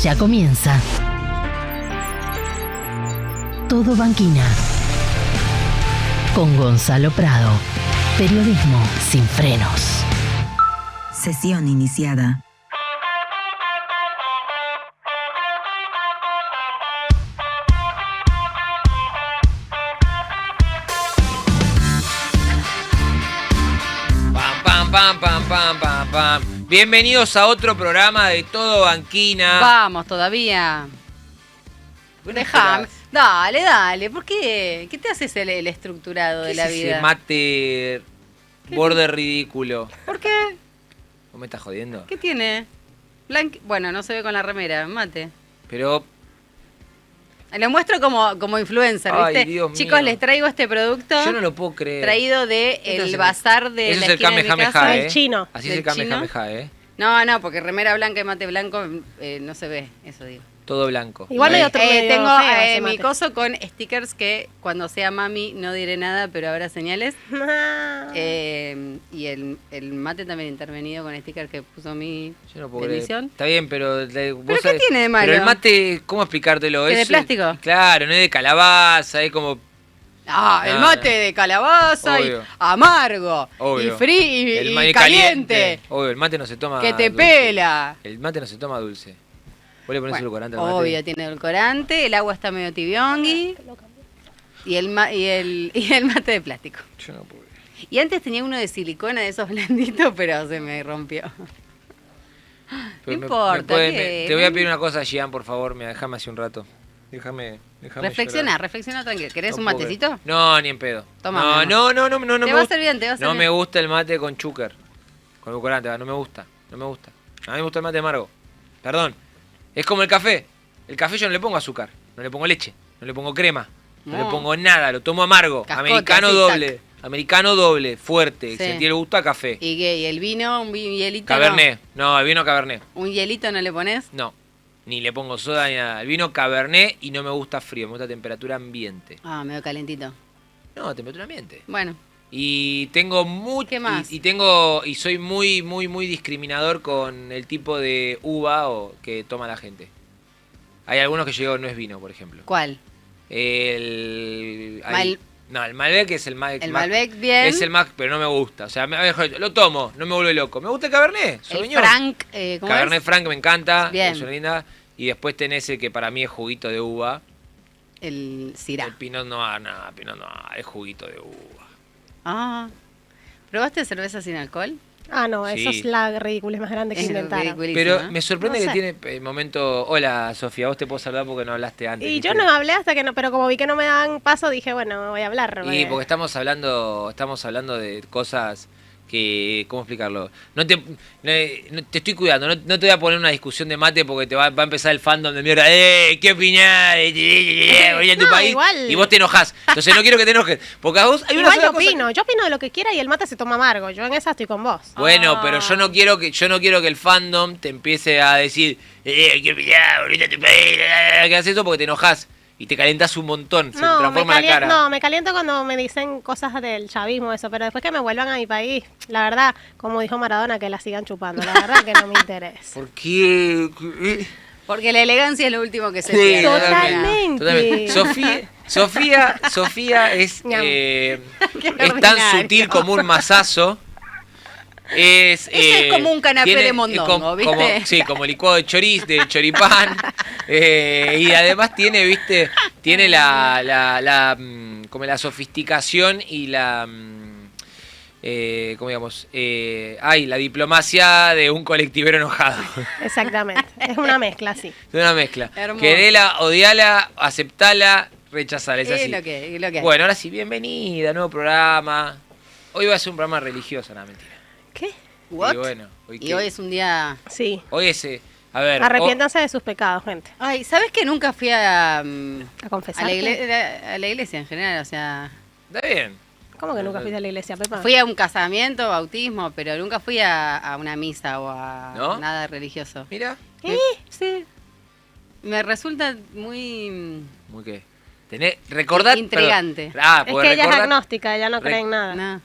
Ya comienza. Todo Banquina. Con Gonzalo Prado. Periodismo sin frenos. Sesión iniciada. Pam. Bienvenidos a otro programa de Todo Banquina. Vamos, todavía. Déjame. Dale. ¿Por qué? ¿Qué te haces el estructurado de la vida? Ese mate borde ridículo. ¿Por qué? ¿Vos me estás jodiendo? ¿Qué tiene? Bueno, no se ve con la remera, mate. Pero... Lo muestro como influencer, ¿viste? Ay, Dios Chicos, mío. les traigo este producto. Yo no lo puedo creer. Traído de el bazar de Eso la es el esquina de mi Kamehameha, casa. El chino. Así es el ¿Del chino? Kamehameha, No, porque remera blanca y mate blanco no se ve, eso digo. Todo blanco. Igual hay otro medio tengo feo ese mi mate. coso con stickers que cuando sea mami no diré nada, pero habrá señales. Y el mate también intervenido con stickers que puso mi Yo no puedo creer. edición. Está bien, pero... ¿Pero qué tiene de malo? Pero el mate, ¿cómo explicártelo? ¿Es de plástico? Claro, no es de calabaza, es como... El mate de calabaza Obvio. y amargo. Obvio. Y frío El y mate caliente. Obvio, el mate no se toma Que te dulce. pela. El mate no se toma dulce. ¿Vos le pones Bueno, edulcorante al mate? obvio, tiene edulcorante, el agua está medio tibiongui y el mate de plástico. Yo no puedo creer. Y antes tenía uno de silicona de esos blanditos, pero se me rompió. Pero No importa, ¿qué? te voy a pedir una cosa, Gian, por favor, déjame hace un rato. Déjame Reflexiona llorar. tranquilo. ¿Querés No un puedo matecito? creer. No, ni en pedo. Toma, No. Te me va a gusta. hacer bien, te va a hacer No bien. me gusta el mate con chúcar. Con edulcorante, no me gusta. A mí me gusta el mate amargo. Perdón. Es como el café. El café yo no le pongo azúcar, no le pongo leche, no le pongo crema, no le pongo nada, lo tomo amargo. Cascote, Americano así, doble. Americano doble, fuerte. Sí. Sentí el gusto a café. ¿Y qué? ¿Y el vino? ¿Un hielito? Cabernet. No, el vino Cabernet. No? ¿Un hielito no le pones? No. Ni le pongo soda ni nada. El vino Cabernet y no me gusta frío, me gusta temperatura ambiente. Medio calentito. No, temperatura ambiente. Bueno, Y tengo ¿Qué más? y soy muy discriminador con el tipo de uva que toma la gente. Hay algunos que yo digo no es vino, por ejemplo. ¿cuál? El Malbec es el más... El Malbec, bien. Es el más, pero no me gusta. O sea, lo tomo, no me vuelve loco. Me gusta el Cabernet, El Sauvignon. Frank, ¿cómo Cabernet es? Franc me encanta, Bien. es una linda. Y después tenés el que para mí es juguito de uva. El Syrah. El Pinot Noir, es juguito de uva. ¿Probaste cerveza sin alcohol? No, eso Sí. es la ridiculez más grande que Es inventaron. ridiculísimo, Pero ¿eh? me sorprende No que sé. tiene el momento... Hola, Sofía, vos te puedo saludar porque no hablaste antes. Y ¿viste? yo no hablé hasta que no, pero como vi que no me daban paso, dije, bueno, voy a hablar. Y porque estamos hablando de cosas que, ¿cómo explicarlo? No te estoy cuidando, no te voy a poner una discusión de mate porque te va a empezar el fandom de mierda. ¿Qué opinás? Volví a tu No, país igual. y vos te enojás. Entonces no quiero que te enojes, porque a vos hay una Igual sola yo cosa. opino, yo opino de lo que quiera y el mate se toma amargo. Yo en esa estoy con vos. Bueno, pero yo no quiero que el fandom te empiece a decir, ¿qué opinás? Volví a tu país, que haces eso porque te enojás y te calentás un montón, se te transforma la cara. No, me caliento cuando me dicen cosas del chavismo, eso, pero después que me vuelvan a mi país, la verdad, como dijo Maradona, que la sigan chupando, la verdad que no me interesa. ¿Por qué? Porque la elegancia es lo último que se Sí, pierde. Totalmente. Sofía es Ñam. es tan ordinario. sutil como un mazazo. Es como un canapé de mondongo, ¿viste? Sí, como licuado de choriz, de choripán. Y además tiene como la sofisticación y la ¿cómo digamos? La diplomacia de un colectivero enojado. Exactamente, es una mezcla, sí. Es una mezcla. Hermoso. Querela, odiala, aceptala, rechazala. Es así. Es lo que hay. Bueno, ahora sí, bienvenida, nuevo programa. Hoy va a ser un programa religioso, no, mentira. ¿Qué? ¿What? Y bueno, Y hoy es un día... Sí. hoy a ver. Arrepiéntanse de sus pecados, gente. Ay, ¿sabes que nunca fui a A confesar. la iglesia en general? O sea, Está bien. ¿Cómo que nunca fuiste a la iglesia, Pepa? fui a un casamiento, bautismo, pero nunca fui a una misa o a ¿No? nada religioso. Mira. Sí. Me resulta muy... Muy qué. Recordar. Intrigante. Es que ella es agnóstica, ella no cree en nada. No.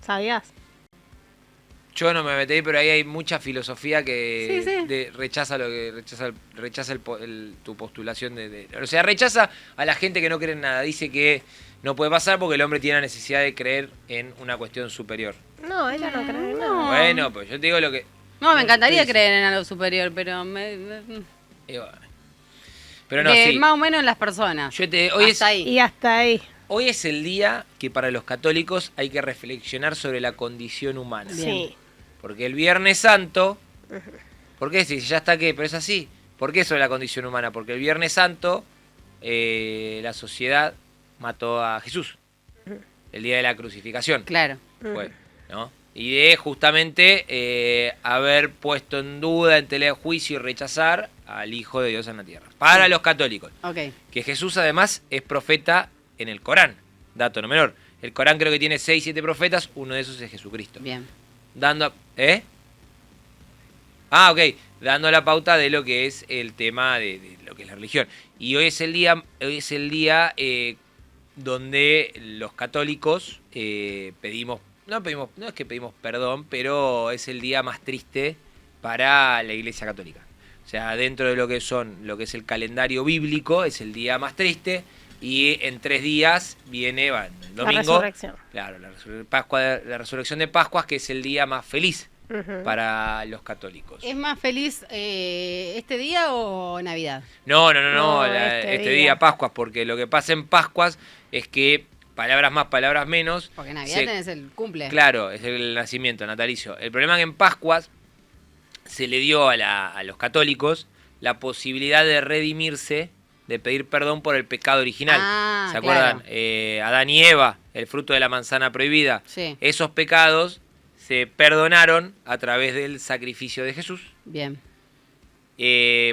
¿Sabías? Yo no me metí, pero ahí hay mucha filosofía que Sí, sí. rechaza lo que rechaza tu postulación o sea, rechaza a la gente que no cree en nada. Dice que no puede pasar porque el hombre tiene la necesidad de creer en una cuestión superior. No, ella no cree en No. nada. Bueno, pues yo te digo lo que. No, me encantaría Sí, sí. creer en algo superior, pero Y bueno. Pero no, sí. más o menos en las personas. Hoy Hasta ahí. Y hasta ahí. Hoy es el día que para los católicos hay que reflexionar sobre la condición humana. Bien. Sí. Porque el Viernes Santo, ¿por qué? Si ya está qué, pero es así. ¿Por qué sobre la condición humana? Porque el Viernes Santo la sociedad mató a Jesús. El día de la crucificación. Claro. Fue, ¿no? Y de justamente haber puesto en duda, en tela de juicio y rechazar al Hijo de Dios en la tierra. Para los católicos. Ok. Que Jesús además es profeta en el Corán. Dato no menor. El Corán creo que tiene 6, 7 profetas, uno de esos es Jesucristo. Bien. Dando ok, dando la pauta de lo que es el tema de lo que es la religión. Y hoy es el día donde los católicos pedimos, no es que pedimos perdón, pero es el día más triste para la Iglesia Católica. O sea, dentro de lo que es el calendario bíblico, es el día más triste. Y en 3 días viene el domingo. La resurrección. Claro, la resurrección de Pascuas, que es el día más feliz para los católicos. ¿Es más feliz este día o Navidad? No, No, este día Pascuas, porque lo que pasa en Pascuas es que palabras más, palabras menos. Porque Navidad tenés el cumple. Claro, es el nacimiento natalicio. El problema es que en Pascuas se le dio a los católicos la posibilidad de redimirse, de pedir perdón por el pecado original. Ah, ¿Se acuerdan? Adán y Eva, el fruto de la manzana prohibida. Sí. Esos pecados se perdonaron a través del sacrificio de Jesús. Bien.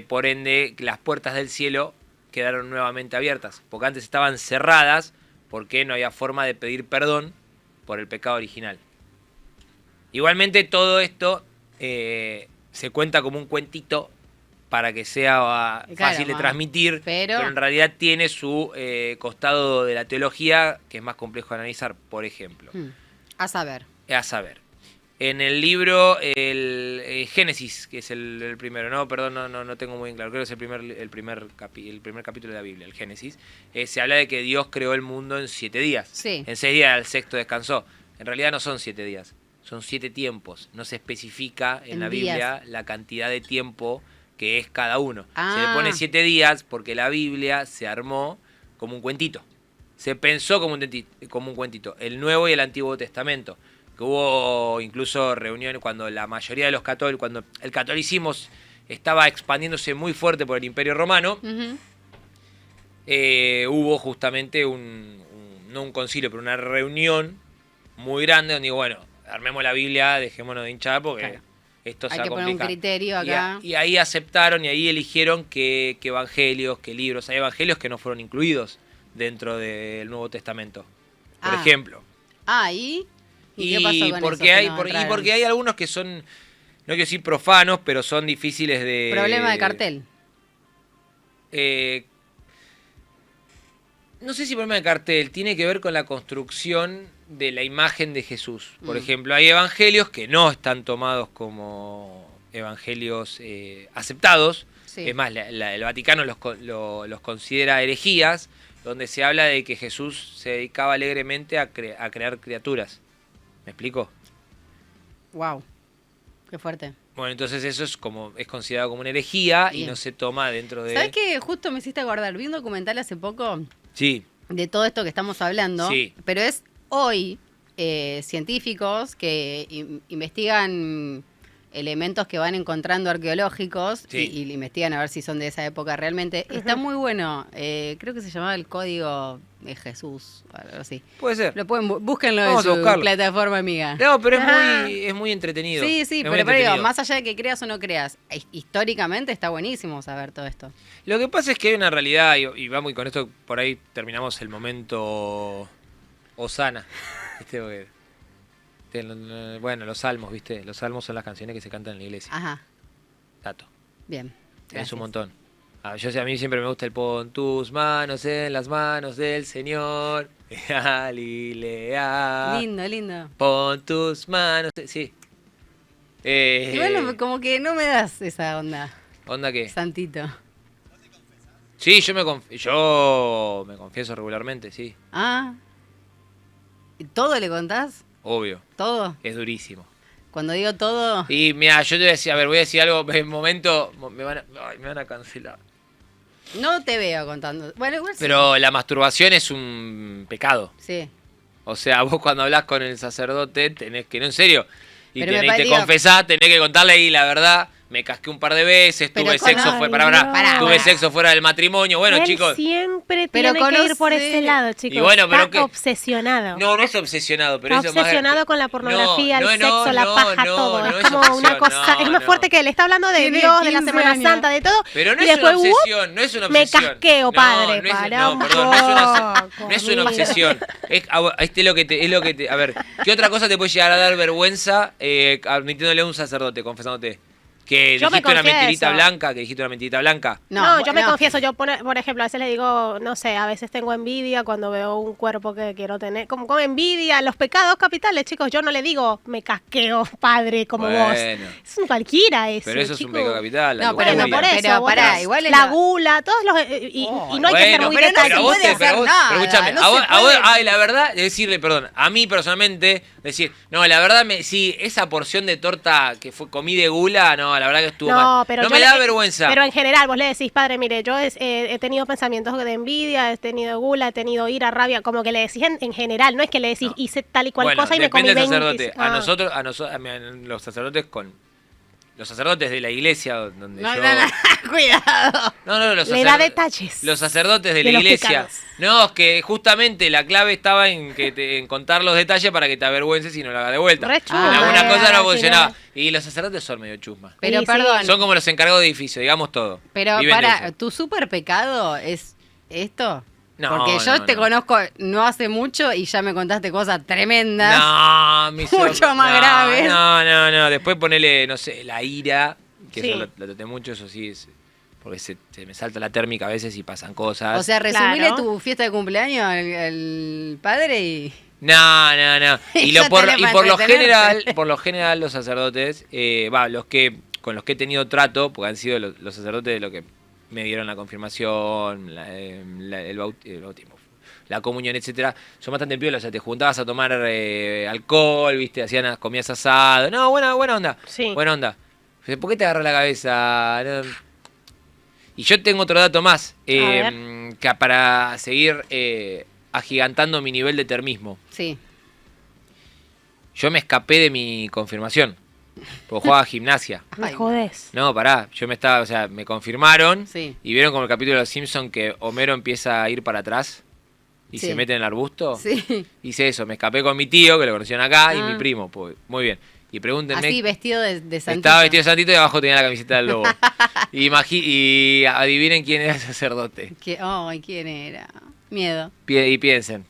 Por ende, las puertas del cielo quedaron nuevamente abiertas, porque antes estaban cerradas porque no había forma de pedir perdón por el pecado original. Igualmente todo esto se cuenta como un cuentito para que sea fácil de transmitir, pero en realidad tiene su costado de la teología que es más complejo de analizar. Por ejemplo, A saber. En el libro el Génesis, que es el primero, no tengo muy bien claro, creo que es el primer capítulo de la Biblia, el Génesis, se habla de que Dios creó el mundo en 7 días. Sí. En 6 días el sexto descansó. En realidad no son 7 días, son 7 tiempos. No se especifica en la Biblia días. la cantidad de tiempo que es cada uno. Ah. Se le pone 7 días porque la Biblia se armó como un cuentito. Se pensó como un cuentito. El Nuevo y el Antiguo Testamento. Que hubo incluso reuniones cuando la mayoría de los católicos, cuando el catolicismo estaba expandiéndose muy fuerte por el Imperio Romano, hubo justamente no un concilio, pero una reunión muy grande donde digo, bueno, armemos la Biblia, dejémonos de hinchar porque... Claro. Esto se Hay va a que poner un complicar. criterio acá. Y ahí aceptaron y ahí eligieron qué evangelios, qué libros. Hay evangelios que no fueron incluidos dentro del Nuevo Testamento. Por ejemplo. ¿Y qué pasó con porque eso? Porque hay algunos que son, no quiero decir profanos, pero son difíciles de... Problema de cartel. No sé si problema de cartel, tiene que ver con la construcción de la imagen de Jesús. Por ejemplo, hay evangelios que no están tomados como evangelios aceptados. Sí. Es más, el Vaticano los considera herejías, donde se habla de que Jesús se dedicaba alegremente a crear criaturas. ¿Me explico? Wow, qué fuerte. Bueno, entonces eso es considerado como una herejía. Bien. Y no se toma dentro de... ¿Sabes qué? Justo me hiciste acordar, vi un documental hace poco... Sí. De todo esto que estamos hablando, sí. Pero es hoy científicos que investigan elementos que van encontrando arqueológicos y investigan a ver si son de esa época realmente. Está muy bueno, creo que se llamaba El Código de Jesús, algo así. Puede ser. Lo búsquenlo en su plataforma amiga. No, pero es muy entretenido. Sí, pero digo, más allá de que creas o no creas, históricamente está buenísimo saber todo esto. Lo que pasa es que hay una realidad, y vamos, y con esto por ahí terminamos el momento Osana. Bueno, los salmos, ¿viste? Los salmos son las canciones que se cantan en la iglesia. Ajá. Dato. Bien. Es un montón. A mí siempre me gusta el pon tus manos en las manos del Señor. Galilea. Lindo. Pon tus manos. Sí. Igual como que no me das esa onda, ¿Onda qué? santito. Sí, yo me confieso regularmente, sí. Ah. ¿Todo le contás? Obvio. ¿Todo? Es durísimo. Cuando digo todo... Y mira, yo te voy a decir, a ver, voy a decir algo, en un momento me van a cancelar. No te veo contando. Bueno, igual sí. Pero la masturbación es un pecado. Sí. O sea, vos cuando hablas con el sacerdote tenés que, no, en serio, y Pero tenés que digo- confesar, tenés que contarle ahí la verdad. Me casqué un par de veces, Pero tuve con- sexo, Ay, tuve Dios. sexo fuera del matrimonio. Bueno, Él chicos. siempre Pero tiene que ir por conoce- ese lado, chicos. Y bueno, pero Está que- obsesionado. No, no es obsesionado, pero Está eso es más- obsesionado con la pornografía, No, el no, sexo, la no, paja, no, todo. no es es como una obsesión, cosa, no, es más no. fuerte que él. Está hablando de Tiene Dios, de la 15 Semana años. Santa, de todo. Pero no y es una después, obsesión, no es una me obsesión. casqueo, padre. No, es, Pará no, un perdón, no es una, poco, no es una amigo. obsesión. Es lo que te, a ver, ¿qué otra cosa te puede llegar a dar vergüenza admitiéndole a un sacerdote, confesándote? Que Yo me dijiste una mentirita confieso. blanca, que dijiste una mentirita blanca. No, yo me confieso, yo por ejemplo, a veces le digo, no sé, a veces tengo envidia cuando veo un cuerpo que quiero tener, como con envidia, los pecados capitales, chicos, yo no le digo, me casqueo, padre, como vos. Bueno. Es un cualquiera eso, Pero eso es un chicos. pecado capital. la No, pero lujuria. Bueno, por eso, pero vos pará, tenés igual es la la- gula, todos los y no hay que ser Bueno, muy pero no se detallista. puede hacer nada, escúchame, no a se vos, puede. ay, la verdad, es decirle, perdón, a mí personalmente, decir, no, la verdad, sí, esa porción de torta que comí de gula, no, la verdad que estuvo mal. No, pero no yo me le- da vergüenza. Pero en general, vos le decís, padre, mire, yo he tenido pensamientos de envidia, he tenido gula, he tenido ira, rabia, como que le decís en general, no es que le decís, No. hice tal y cual Bueno, cosa y me comí depende del 20. sacerdote. Los sacerdotes los sacerdotes de la iglesia donde No, yo... no, no, cuidado. No, los Le da detalles Los sacerdotes de la de los iglesia. pecados. No, es que justamente la clave estaba en contar los detalles para que te avergüences y no lo hagas de vuelta. Re En chusma, alguna cosa no al funcionaba. final. Y los sacerdotes son medio chusmas. Pero Sí, sí. perdón, Son como los encargados de edificio, digamos todo. pero Viven de para, eso. ¿tu super pecado es esto? No, Porque yo no, te no. conozco no hace mucho y ya me contaste cosas tremendas. No, Mucho más graves. No. Después ponele, no sé, la ira, que Sí. eso lo traté mucho, eso sí es. Porque se me salta la térmica a veces y pasan cosas. O sea, resumile Claro. tu fiesta de cumpleaños al padre y... No. Y, Ya por tenés para lo entretenerte. general, los sacerdotes, con los que he tenido trato, porque han sido los sacerdotes de los que me dieron la confirmación, el bautismo, la comunión, etcétera, son bastante piolas. O sea, te juntabas a tomar alcohol, viste, hacían comidas asado. No, buena onda. Sí. Buena onda. ¿Por qué te agarra la cabeza? No. Y yo tengo otro dato más, ver. que para seguir agigantando mi nivel de termismo. Sí. Yo me escapé de mi confirmación, porque jugaba gimnasia. Me Ay, jodés. No, pará, me confirmaron Sí. y vieron como el capítulo de Los Simpsons que Homero empieza a ir para atrás y Sí. se mete en el arbusto. Sí. Hice eso, me escapé con mi tío, que lo conocían acá, y Ah. mi primo. Pues, muy bien. Y pregúntenme. Así, vestido de santito. Estaba vestido de santito y abajo tenía la camiseta del lobo. y adivinen quién era el sacerdote. Ay, ¿quién era? Miedo. Y piensen.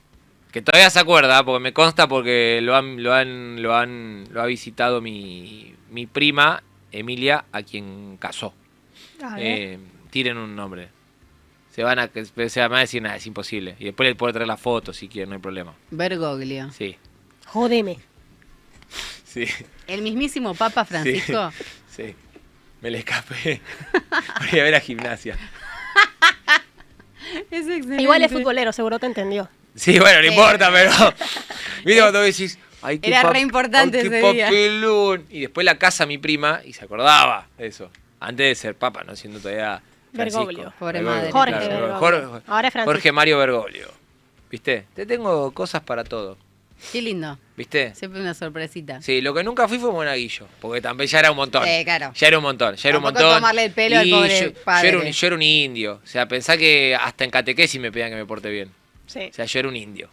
Que todavía se acuerda, porque me consta porque lo ha visitado mi prima, Emilia, a quien casó. A ver. Tiren un nombre. Se van a decir nada, es imposible. Y después le puedo traer la foto si quieren, no hay problema. Bergoglio. Sí. Jódeme. Sí. El mismísimo Papa Francisco. Sí. Me le escapé. Voy a ver a gimnasia. Es excelente. Igual es futbolero, seguro te entendió. Sí, bueno, no importa, pero. ¿Viste cuando decís? Ay, qué Era re importante ay, qué ese día. papelón. Y después la casa mi prima y se acordaba de eso. Antes de ser papa, no siendo todavía Francisco. Bergoglio. Pobre Bergoglio, madre. Jorge claro, Bergoglio. Ahora es Francisco. Jorge Mario Bergoglio. ¿Viste? Te tengo cosas para todo. Qué lindo. ¿Viste? Siempre una sorpresita. Sí, lo que nunca fui fue monaguillo, porque también ya era un montón. Sí, claro. Ya era un montón, ya era un Tampoco montón. tomarle el pelo al Y pobre padre. yo era un indio. O sea, pensá que hasta en catequesis me pedían que me porte bien. Sí, O sea, yo era un indio.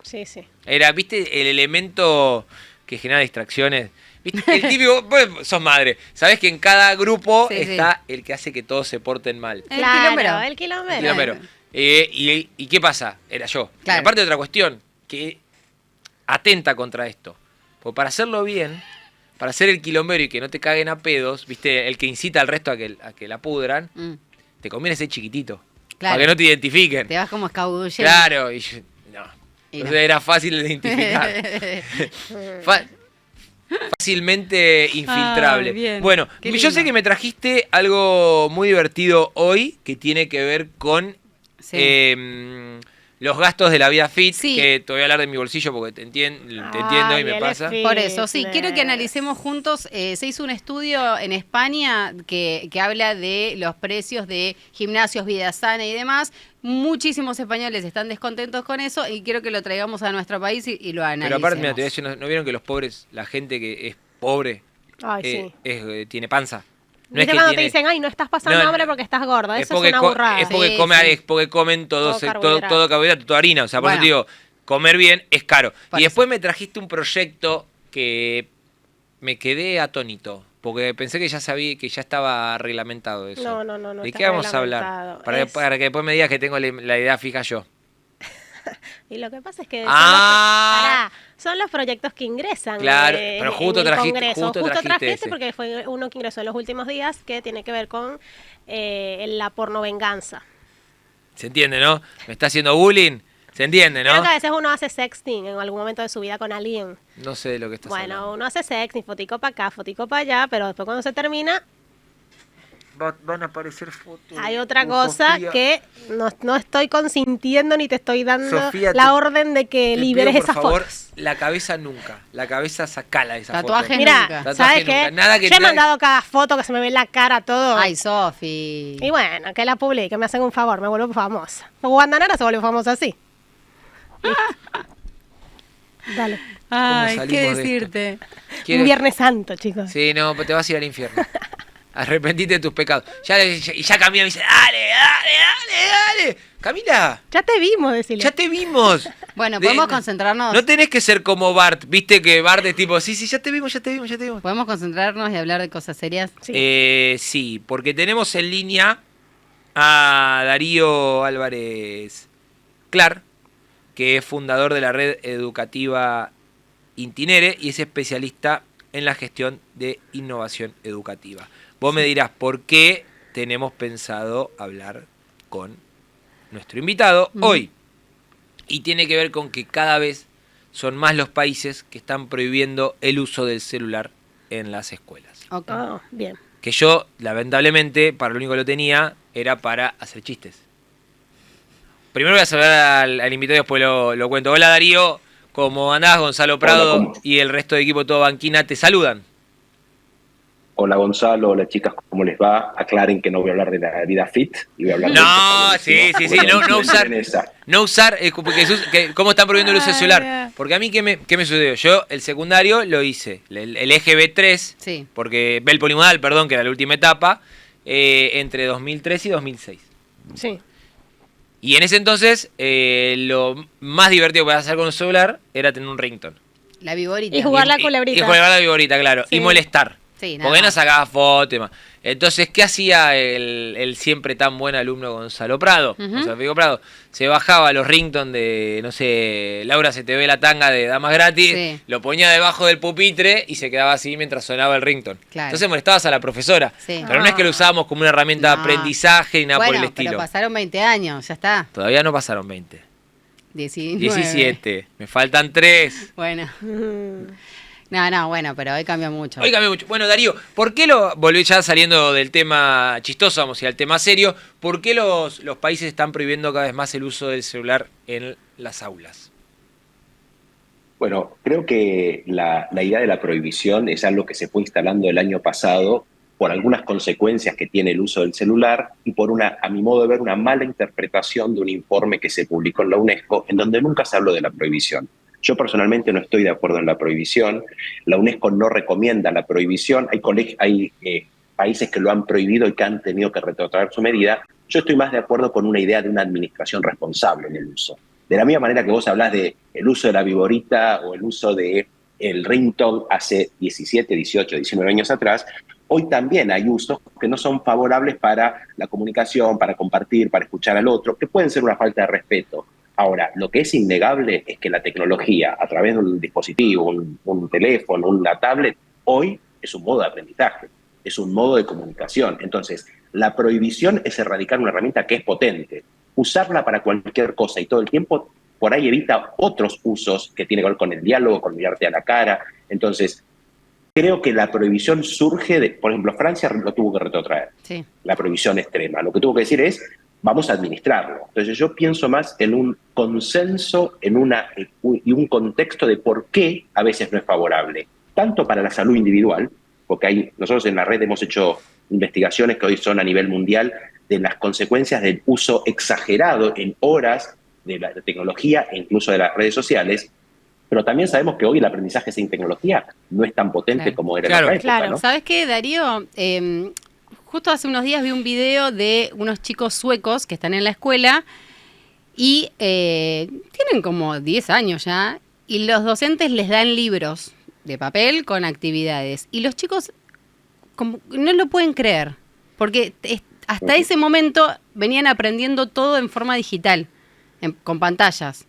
sí, sí. Era, ¿viste? El elemento que genera distracciones. ¿Viste? El típico, vos sos madre. Sabés que en cada grupo Sí, está el que hace que todos se porten mal. El Claro, quilombero. el quilombero. Quilombero. ¿Y qué pasa? Era yo. Y Claro. aparte otra cuestión, que atenta contra esto. Porque para hacerlo bien, para hacer el quilombero y que no te caguen a pedos, ¿viste? El que incita al resto a que la pudran, Mm, te conviene ser chiquitito. Claro. Para que no te identifiquen. Te vas como escabullendo. Claro. Y no. Y Entonces no. era fácil de identificar. Fa- fácilmente infiltrable. bien. Bueno, Qué yo sé lindo. que me trajiste algo muy divertido hoy que tiene que ver con Sí. los gastos de la vida fit, Sí. que te voy a hablar de mi bolsillo porque te entiendo y me él es pasa. fit. Por eso, sí, quiero que Fitness. analicemos juntos. Se hizo un estudio en España que habla de los precios de gimnasios, vida sana y demás. Muchísimos españoles están descontentos con eso y quiero que lo traigamos a nuestro país y lo analicemos. Pero aparte, mira, te voy a decir, ¿no vieron que los pobres, la gente que es pobre, Ay, sí. tiene panza? No ¿Viste que cuando te tiene- dicen, ay, no estás pasando No, hambre porque estás gorda? Eso es una co- burrada. es porque Sí, come- sí. es porque comen todo Todo carbohidrato. todo carbohidrato, toda harina. O sea, por eso Bueno. te digo, comer bien es caro. Por Y eso. después me trajiste un proyecto que me quedé atónito. Porque pensé que ya sabía, que ya estaba reglamentado eso. No. ¿De está qué vamos a reglamentado. hablar? Para que después me digas que tengo la idea fija yo. Y lo que pasa es que Ah. son los proyectos que ingresan. Claro, pero justo en el trajiste- Congreso. justo Justo trajiste traje ese. porque fue uno que ingresó en los últimos días que tiene que ver con la pornovenganza. ¿Se entiende, no? ¿Me está haciendo bullying? ¿Se entiende, Creo no? que a veces uno hace sexting en algún momento de su vida con alguien. No sé de lo que estás Bueno, hablando. uno hace sexting, fotico para acá, fotico para allá, pero después cuando se termina, Van a aparecer fotos. hay otra cosa Sofía, que no estoy consintiendo ni te estoy dando Sofía, la te- orden de que te liberes pido, por esas favor, fotos. la cabeza nunca. La cabeza sacala de esa Tatuajes foto. Mira, nunca. Tatuaje ¿sabes nunca. qué? Nada que Yo he nadie- mandado cada foto que se me ve la cara, todo. Ay, Sofi. Y bueno, que la publique, me hacen un favor, me vuelvo famosa. Guandanara se volvió famosa así. Dale. Ay, salimos ¿qué de esto? decirte? ¿Quieres- Un Viernes Santo, chicos. Sí, no, pero te vas a ir al infierno. Arrepentite de tus pecados. Y ya Camila me dice, dale. Camila, Ya te vimos, decirle. ya te vimos. Bueno, podemos concentrarnos. No tenés que ser como Bart. Viste que Bart es tipo, sí, ya te vimos. Podemos concentrarnos y hablar de cosas serias. Sí. Sí, porque tenemos en línea a Darío Álvarez Clar, que es fundador de la red educativa Intinere y es especialista en la gestión de innovación educativa. Vos me dirás por qué tenemos pensado hablar con nuestro invitado hoy. Y tiene que ver con que cada vez son más los países que están prohibiendo el uso del celular en las escuelas. Ok. Ah, bien. Que yo, lamentablemente, para lo único que lo tenía, era para hacer chistes. Primero voy a saludar al invitado y después lo cuento. Hola Darío, ¿cómo andás? Gonzalo Prado ¿cómo? y el resto del equipo todo Banquina te saludan. Hola Gonzalo, hola chicas, ¿cómo les va? Aclaren que no voy a hablar de la vida fit y voy a hablar de No, esto, sí, buenísimo. no usar, En esa. no usar, porque ¿cómo están prohibiendo el uso del celular? Porque a mí, ¿qué me sucedió? Yo el secundario lo hice, el eje B3, Sí. porque el polimodal, perdón, que era la última etapa, entre 2003 y 2006. Sí. Y en ese entonces, lo más divertido que podías hacer con un celular era tener un ringtone. La viborita. Y jugar la culebrita. Y jugar la viborita, claro. Sí. Y molestar. Sí, nada Porque no más. sacaba fotos y demás. Entonces, ¿qué hacía el siempre tan buen alumno Gonzalo Prado? Ujú. Gonzalo Fico Prado. Se bajaba los ringtones de, no sé, Laura se te ve la tanga de Damas Gratis, Sí. lo ponía debajo del pupitre y se quedaba así mientras sonaba el ringtone. Claro. Entonces molestabas a la profesora. Sí. Pero no es que lo usábamos como una herramienta de No. aprendizaje ni nada Bueno, por el estilo. pero pasaron 20 años, ya está. Todavía no pasaron 20. 19. 17. Me faltan 3. Bueno. Mm. No, bueno, pero hoy cambia mucho. Hoy cambió mucho. Bueno, Darío, ¿por qué volví ya saliendo del tema chistoso, vamos a ir al tema serio? ¿Por qué los países están prohibiendo cada vez más el uso del celular en las aulas? Bueno, creo que la idea de la prohibición es algo que se fue instalando el año pasado por algunas consecuencias que tiene el uso del celular y por a mi modo de ver, una mala interpretación de un informe que se publicó en la UNESCO en donde nunca se habló de la prohibición. Yo personalmente no estoy de acuerdo en la prohibición. La UNESCO no recomienda la prohibición. Hay países que lo han prohibido y que han tenido que retrotraer su medida. Yo estoy más de acuerdo con una idea de una administración responsable en el uso. De la misma manera que vos hablás de el uso de la viborita o el uso de el ringtone hace 17, 18, 19 años atrás, hoy también hay usos que no son favorables para la comunicación, para compartir, para escuchar al otro, que pueden ser una falta de respeto. Ahora, lo que es innegable es que la tecnología, a través de un dispositivo, un teléfono, una tablet, hoy es un modo de aprendizaje, es un modo de comunicación. Entonces, la prohibición es erradicar una herramienta que es potente. Usarla para cualquier cosa y todo el tiempo, por ahí evita otros usos que tienen que ver con el diálogo, con mirarte a la cara. Entonces, Creo que la prohibición surge de, por ejemplo, Francia lo tuvo que retrotraer, Sí. la prohibición extrema. Lo que tuvo que decir es, vamos a administrarlo. Entonces yo pienso más en un consenso y un contexto de por qué a veces no es favorable, tanto para la salud individual, porque nosotros en la red hemos hecho investigaciones que hoy son a nivel mundial de las consecuencias del uso exagerado en horas de la tecnología e incluso de las redes sociales, pero también sabemos que hoy el aprendizaje sin tecnología no es tan potente Claro. como era Claro. en otra época, Claro. ¿no? ¿Sabes qué, Darío? Justo hace unos días vi un video de unos chicos suecos que están en la escuela y tienen como 10 años ya, y los docentes les dan libros de papel con actividades. Y los chicos como no lo pueden creer, porque hasta ese momento venían aprendiendo todo en forma digital, con pantallas.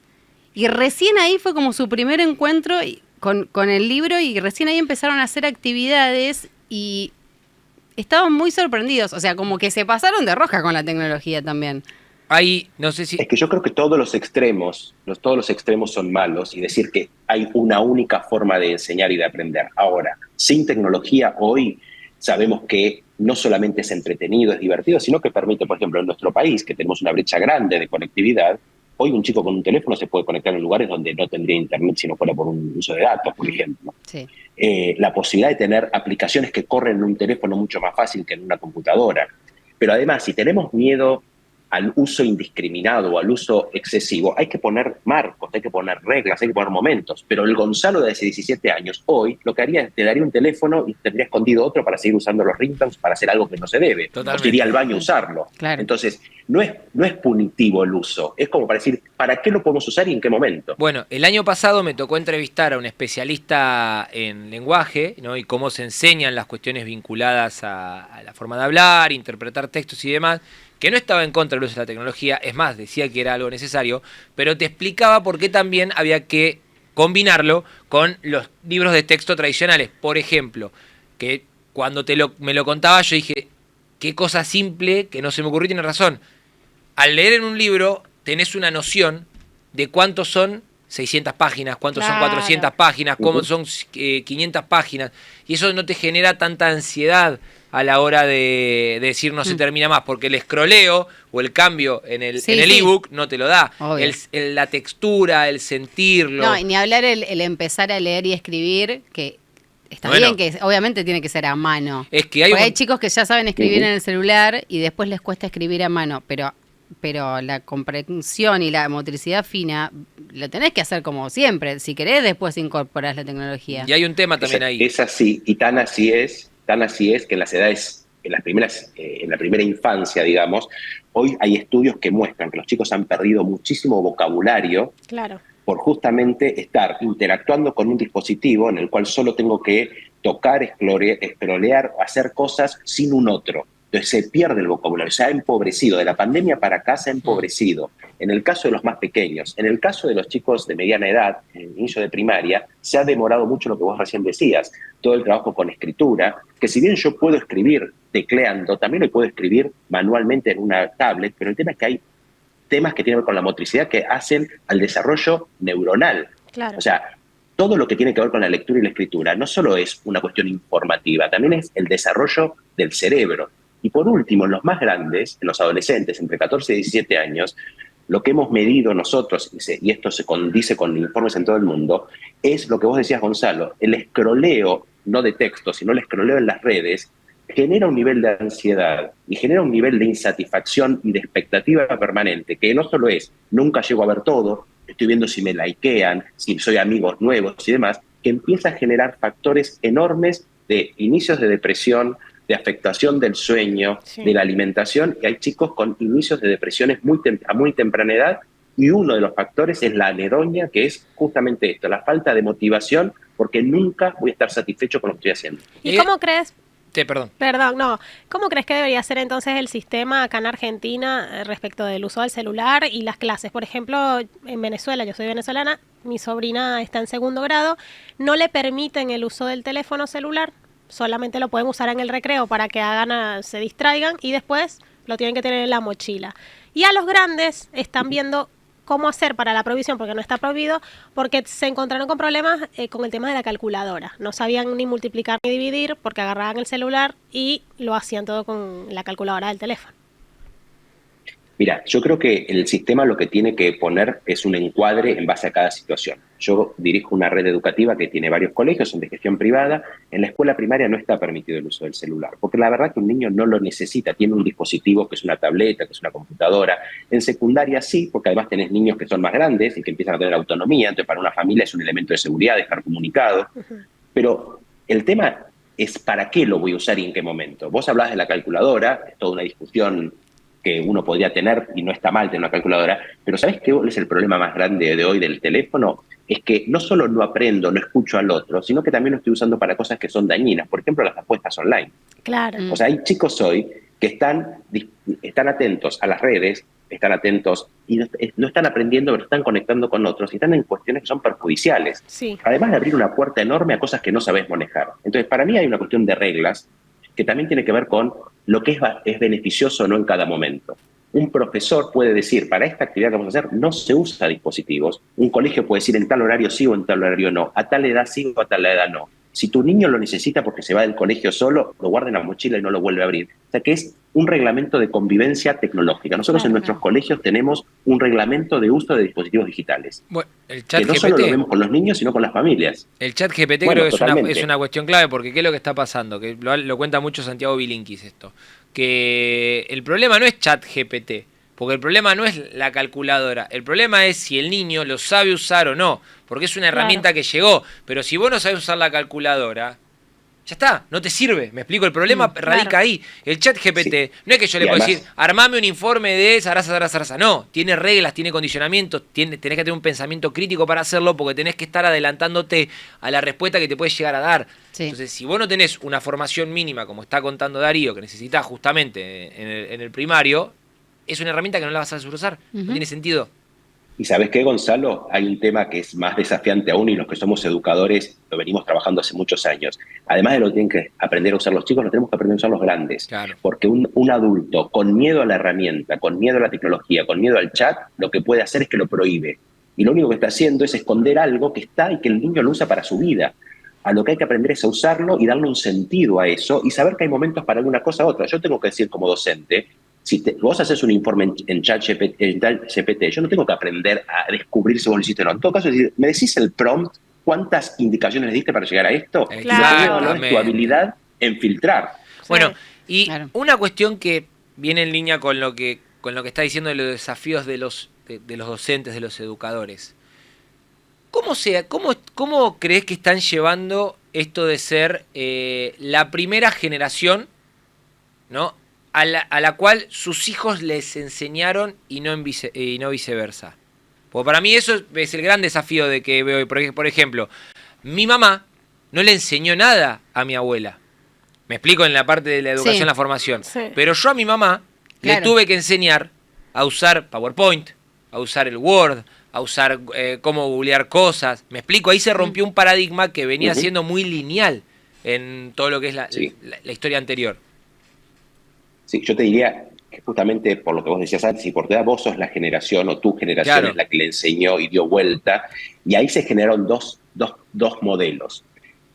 Y recién ahí fue como su primer encuentro con el libro, y recién ahí empezaron a hacer actividades y estaban muy sorprendidos. O sea, como que se pasaron de rosca con la tecnología también. Ahí, no sé si... Es que yo creo que todos los extremos son malos, y decir que hay una única forma de enseñar y de aprender. Ahora, sin tecnología hoy sabemos que no solamente es entretenido, es divertido, sino que permite, por ejemplo, en nuestro país, que tenemos una brecha grande de conectividad, hoy un chico con un teléfono se puede conectar en lugares donde no tendría internet si no fuera por un uso de datos, por ejemplo. Sí. La posibilidad de tener aplicaciones que corren en un teléfono mucho más fácil que en una computadora. Pero además, si tenemos miedo al uso indiscriminado o al uso excesivo, hay que poner marcos, hay que poner reglas, hay que poner momentos. Pero el Gonzalo de hace 17 años, hoy, lo que haría es te daría un teléfono y tendría escondido otro para seguir usando los ringtones para hacer algo que no se debe. Totalmente. O iría al baño a usarlo. Claro. Entonces, no es punitivo el uso, es como para decir, ¿para qué lo podemos usar y en qué momento? Bueno, el año pasado me tocó entrevistar a un especialista en lenguaje, ¿no? Y cómo se enseñan las cuestiones vinculadas a la forma de hablar, interpretar textos y demás, que no estaba en contra del uso de la tecnología, es más, decía que era algo necesario, pero te explicaba por qué también había que combinarlo con los libros de texto tradicionales. Por ejemplo, que cuando me lo contaba yo dije, qué cosa simple que no se me ocurrió, tiene razón. Al leer en un libro tenés una noción de cuántos son 600 páginas, cuántos son 400 páginas, cómo son 500 páginas, y eso no te genera tanta ansiedad a la hora de decir no se termina más, porque el scrolleo o el cambio en el ebook no te lo da. La textura, el sentirlo. No, y ni hablar el empezar a leer y escribir, que está Bueno. bien, que obviamente tiene que ser a mano. Es que hay Porque un- hay chicos que ya saben escribir en el celular y después les cuesta escribir a mano, pero la comprensión y la motricidad fina lo tenés que hacer como siempre. Si querés, después incorporás la tecnología. Y hay un tema también ahí. Es así, y tan así es que en las edades, en la primera infancia, digamos, hoy hay estudios que muestran que los chicos han perdido muchísimo vocabulario Claro. por justamente estar interactuando con un dispositivo en el cual solo tengo que tocar, scrollear, hacer cosas sin un otro. Entonces se pierde el vocabulario, se ha empobrecido. De la pandemia para acá se ha empobrecido. En el caso de los más pequeños, en el caso de los chicos de mediana edad, en el inicio de primaria, se ha demorado mucho lo que vos recién decías, todo el trabajo con escritura, que si bien yo puedo escribir tecleando, también lo puedo escribir manualmente en una tablet, pero el tema es que hay temas que tienen que ver con la motricidad que hacen al desarrollo neuronal. Claro. O sea, todo lo que tiene que ver con la lectura y la escritura no solo es una cuestión informativa, también es el desarrollo del cerebro. Y por último, en los más grandes, en los adolescentes, entre 14 y 17 años, lo que hemos medido nosotros, y esto se condice con informes en todo el mundo, es lo que vos decías, Gonzalo, el escroleo, no de texto, sino el escroleo en las redes, genera un nivel de ansiedad y genera un nivel de insatisfacción y de expectativa permanente, que no solo es, nunca llego a ver todo, estoy viendo si me likean, si soy amigos nuevos y demás, que empieza a generar factores enormes de inicios de depresión, de afectación del sueño, de la alimentación, y hay chicos con inicios de depresiones a muy temprana edad, y uno de los factores es la anedonia, que es justamente esto, la falta de motivación, porque nunca voy a estar satisfecho con lo que estoy haciendo. ¿Y cómo crees? Perdón. No. ¿Cómo crees que debería ser entonces el sistema acá en Argentina respecto del uso del celular y las clases? Por ejemplo, en Venezuela, yo soy venezolana, mi sobrina está en 2º grado, no le permiten el uso del teléfono celular, solamente lo pueden usar en el recreo para que se distraigan y después lo tienen que tener en la mochila. Y a los grandes están viendo cómo hacer para la prohibición, porque no está prohibido, porque se encontraron con problemas con el tema de la calculadora. No sabían ni multiplicar ni dividir porque agarraban el celular y lo hacían todo con la calculadora del teléfono. Mira, yo creo que el sistema lo que tiene que poner es un encuadre en base a cada situación. Yo dirijo una red educativa que tiene varios colegios, son de gestión privada. En la escuela primaria no está permitido el uso del celular, porque la verdad que un niño no lo necesita. Tiene un dispositivo que es una tableta, que es una computadora. En secundaria sí, porque además tenés niños que son más grandes y que empiezan a tener autonomía. Entonces para una familia es un elemento de seguridad, de estar comunicado. Pero el tema es para qué lo voy a usar y en qué momento. Vos hablás de la calculadora, es toda una discusión que uno podría tener, y no está mal tener una calculadora, pero ¿sabés qué es el problema más grande de hoy del teléfono? Es que no solo no aprendo, no escucho al otro, sino que también lo estoy usando para cosas que son dañinas, por ejemplo, las apuestas online. Claro. O sea, hay chicos hoy que están atentos a las redes, están atentos y no están aprendiendo, pero están conectando con otros y están en cuestiones que son perjudiciales. Sí. Además de abrir una puerta enorme a cosas que no sabés manejar. Entonces, para mí hay una cuestión de reglas que también tiene que ver con lo que es beneficioso o no en cada momento. Un profesor puede decir, para esta actividad que vamos a hacer, no se usa dispositivos. Un colegio puede decir, en tal horario sí o en tal horario no. A tal edad sí o a tal edad no. Si tu niño lo necesita porque se va del colegio solo, lo guarda en la mochila y no lo vuelve a abrir. O sea que es un reglamento de convivencia tecnológica. Nosotros en nuestros colegios tenemos un reglamento de uso de dispositivos digitales. Bueno, el chat que no GPT, solo lo vemos con los niños, sino con las familias. El chat GPT Bueno, creo que es una cuestión clave, porque ¿qué es lo que está pasando? Que lo cuenta mucho Santiago Bilinkis esto. Que el problema no es chat GPT, porque el problema no es la calculadora. El problema es si el niño lo sabe usar o no, porque es una herramienta que llegó. Pero si vos no sabés usar la calculadora, ya está, no te sirve. Me explico, el problema radica ahí. El chat GPT, no es que yo le puedo decir, armame un informe de zaraza. No, tiene reglas, tiene condicionamientos, tenés que tener un pensamiento crítico para hacerlo, porque tenés que estar adelantándote a la respuesta que te puede llegar a dar. Sí. Entonces, si vos no tenés una formación mínima, como está contando Darío, que necesitas justamente en el primario, es una herramienta que no la vas a saber usar. No tiene sentido. Y ¿sabés qué, Gonzalo? Hay un tema que es más desafiante aún y los que somos educadores lo venimos trabajando hace muchos años. Además de lo que tienen que aprender a usar los chicos, lo tenemos que aprender a usar los grandes. Claro. Porque un adulto con miedo a la herramienta, con miedo a la tecnología, con miedo al chat, lo que puede hacer es que lo prohíbe. Y lo único que está haciendo es esconder algo que está y que el niño lo usa para su vida. A lo que hay que aprender es a usarlo y darle un sentido a eso y saber que hay momentos para alguna cosa u otra. Yo tengo que decir como docente, si vos haces un informe en ChatGPT, yo no tengo que aprender a descubrir si vos lo hiciste o no. En todo caso, me decís el prompt, ¿cuántas indicaciones le diste para llegar a esto? Claro. No es tu habilidad en filtrar. Bueno, y una cuestión que viene en línea con lo que está diciendo de los desafíos de los docentes, de los educadores. ¿Cómo crees que están llevando esto de ser la primera generación, ¿no?, a la cual sus hijos les enseñaron y no viceversa? Porque para mí eso es el gran desafío de que veo. Por ejemplo, mi mamá no le enseñó nada a mi abuela. Me explico en la parte de la educación, la formación. Sí. Pero yo a mi mamá le tuve que enseñar a usar PowerPoint, a usar el Word, a usar cómo googlear cosas. Me explico, ahí se rompió un paradigma que venía siendo muy lineal en todo lo que es la historia anterior. Sí, yo te diría que justamente por lo que vos decías antes, si por tu edad vos sos la generación o tu generación es la que le enseñó y dio vuelta, y ahí se generaron dos modelos.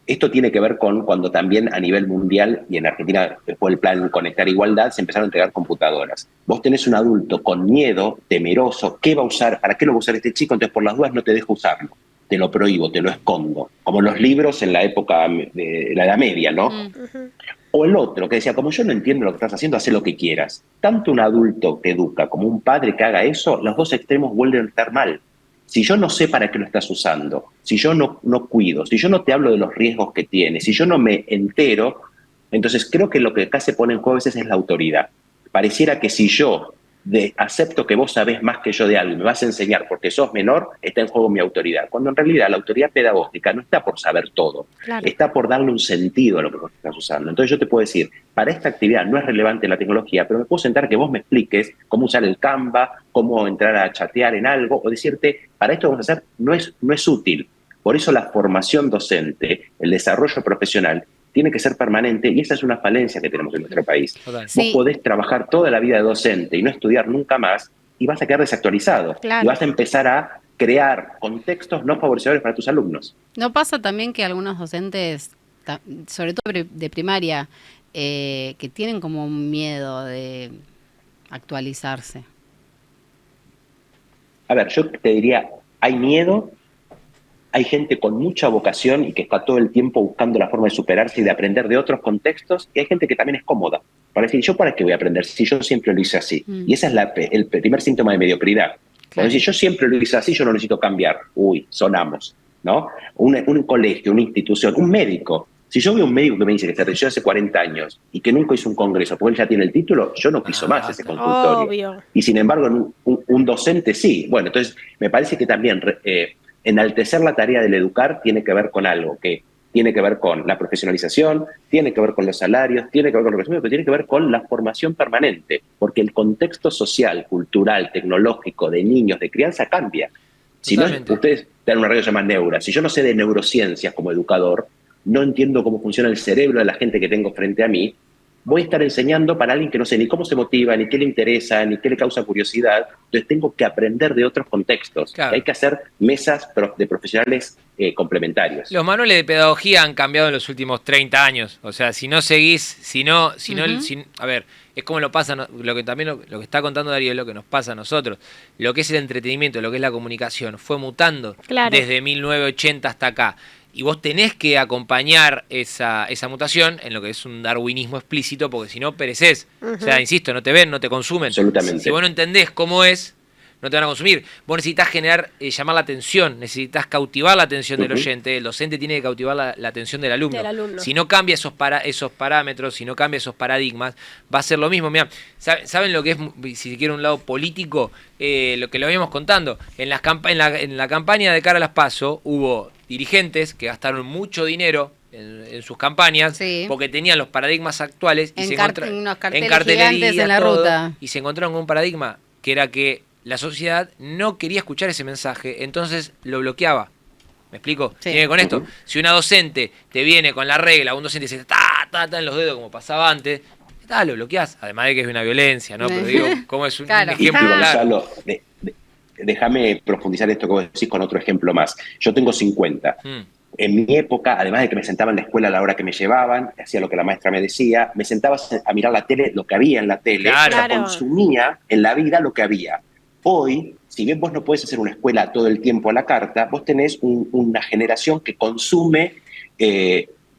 Esto tiene que ver con cuando también a nivel mundial y en Argentina, después del plan Conectar Igualdad, se empezaron a entregar computadoras. Vos tenés un adulto con miedo, temeroso, ¿qué va a usar? ¿Para qué lo va a usar este chico? Entonces por las dudas no te dejo usarlo. Te lo prohíbo, te lo escondo. Como los libros en la época de la Edad Media, ¿no? O el otro, que decía, como yo no entiendo lo que estás haciendo, haz lo que quieras. Tanto un adulto que educa como un padre que haga eso, los dos extremos vuelven a estar mal. Si yo no sé para qué lo estás usando, si yo no cuido, si yo no te hablo de los riesgos que tiene, si yo no me entero, entonces creo que lo que acá se pone en juego a veces es la autoridad. Pareciera que si yo acepto que vos sabés más que yo de algo y me vas a enseñar porque sos menor, está en juego mi autoridad. Cuando en realidad la autoridad pedagógica no está por saber todo, está por darle un sentido a lo que vos estás usando. Entonces yo te puedo decir, para esta actividad no es relevante la tecnología, pero me puedo sentar que vos me expliques cómo usar el Canva, cómo entrar a chatear en algo, o decirte, para esto que vamos a hacer no es útil. Por eso la formación docente, el desarrollo profesional, tiene que ser permanente y esa es una falencia que tenemos en nuestro país. Vos podés trabajar toda la vida de docente y no estudiar nunca más y vas a quedar desactualizado. Claro. Y vas a empezar a crear contextos no favorecedores para tus alumnos. ¿No pasa también que algunos docentes, sobre todo de primaria, que tienen como un miedo de actualizarse? A ver, yo te diría, hay miedo, hay gente con mucha vocación y que está todo el tiempo buscando la forma de superarse y de aprender de otros contextos, y hay gente que también es cómoda. Para decir, ¿yo para qué voy a aprender si yo siempre lo hice así? Y ese es el primer síntoma de mediocridad. Cuando decís, yo siempre lo hice así, yo no necesito cambiar. Uy, sonamos, ¿no? Un colegio, una institución, un médico. Si yo veo un médico que me dice que se retiró hace 40 años y que nunca hizo un congreso porque él ya tiene el título, yo no piso más ese consultorio. Obvio. Y sin embargo, un docente sí. Bueno, entonces me parece que también enaltecer la tarea del educar tiene que ver con algo que tiene que ver con la profesionalización, tiene que ver con los salarios, tiene que ver con los recursos, pero tiene que ver con la formación permanente, porque el contexto social, cultural, tecnológico, de niños, de crianza cambia. Si no, ustedes dan una radio llamada Neura. Si yo no sé de neurociencias como educador, no entiendo cómo funciona el cerebro de la gente que tengo frente a mí, voy a estar enseñando para alguien que no sé ni cómo se motiva, ni qué le interesa, ni qué le causa curiosidad. Entonces tengo que aprender de otros contextos. Claro. Hay que hacer mesas de profesionales complementarios. Los manuales de pedagogía han cambiado en los últimos 30 años. O sea, si no seguís, a ver, es como lo pasa, lo que está contando Darío es lo que nos pasa a nosotros. Lo que es el entretenimiento, lo que es la comunicación, fue mutando desde 1980 hasta acá. Y vos tenés que acompañar esa mutación en lo que es un darwinismo explícito, porque si no perecés. O sea, insisto, no te ven, no te consumen. Absolutamente. Si vos no entendés cómo es, no te van a consumir. Vos necesitas generar, llamar la atención, necesitas cautivar la atención del oyente. El docente tiene que cautivar la atención del alumno. Si no cambia esos parámetros, si no cambia esos paradigmas, va a ser lo mismo. Mirá, ¿saben lo que es, si se quiere, un lado político? Lo que lo habíamos contando. En la campaña de cara a las PASO hubo dirigentes que gastaron mucho dinero en sus campañas porque tenían los paradigmas actuales y unos carteles gigantes en la ruta. Y se encontraron con un paradigma que era que la sociedad no quería escuchar ese mensaje, entonces lo bloqueaba. ¿Me explico? Sí. Tiene con esto. Si una docente te viene con la regla, un docente dice ta en los dedos como pasaba antes, lo bloqueás. Además de que es una violencia, ¿no? Pero digo, como es un ejemplo Gonzalo, déjame profundizar esto que vos decís con otro ejemplo más. Yo tengo 50. En mi época, además de que me sentaba en la escuela a la hora que me llevaban, hacía lo que la maestra me decía, me sentaba a mirar la tele, lo que había en la tele, consumía en la vida lo que había. Hoy, si bien vos no podés hacer una escuela todo el tiempo a la carta, vos tenés una generación que consume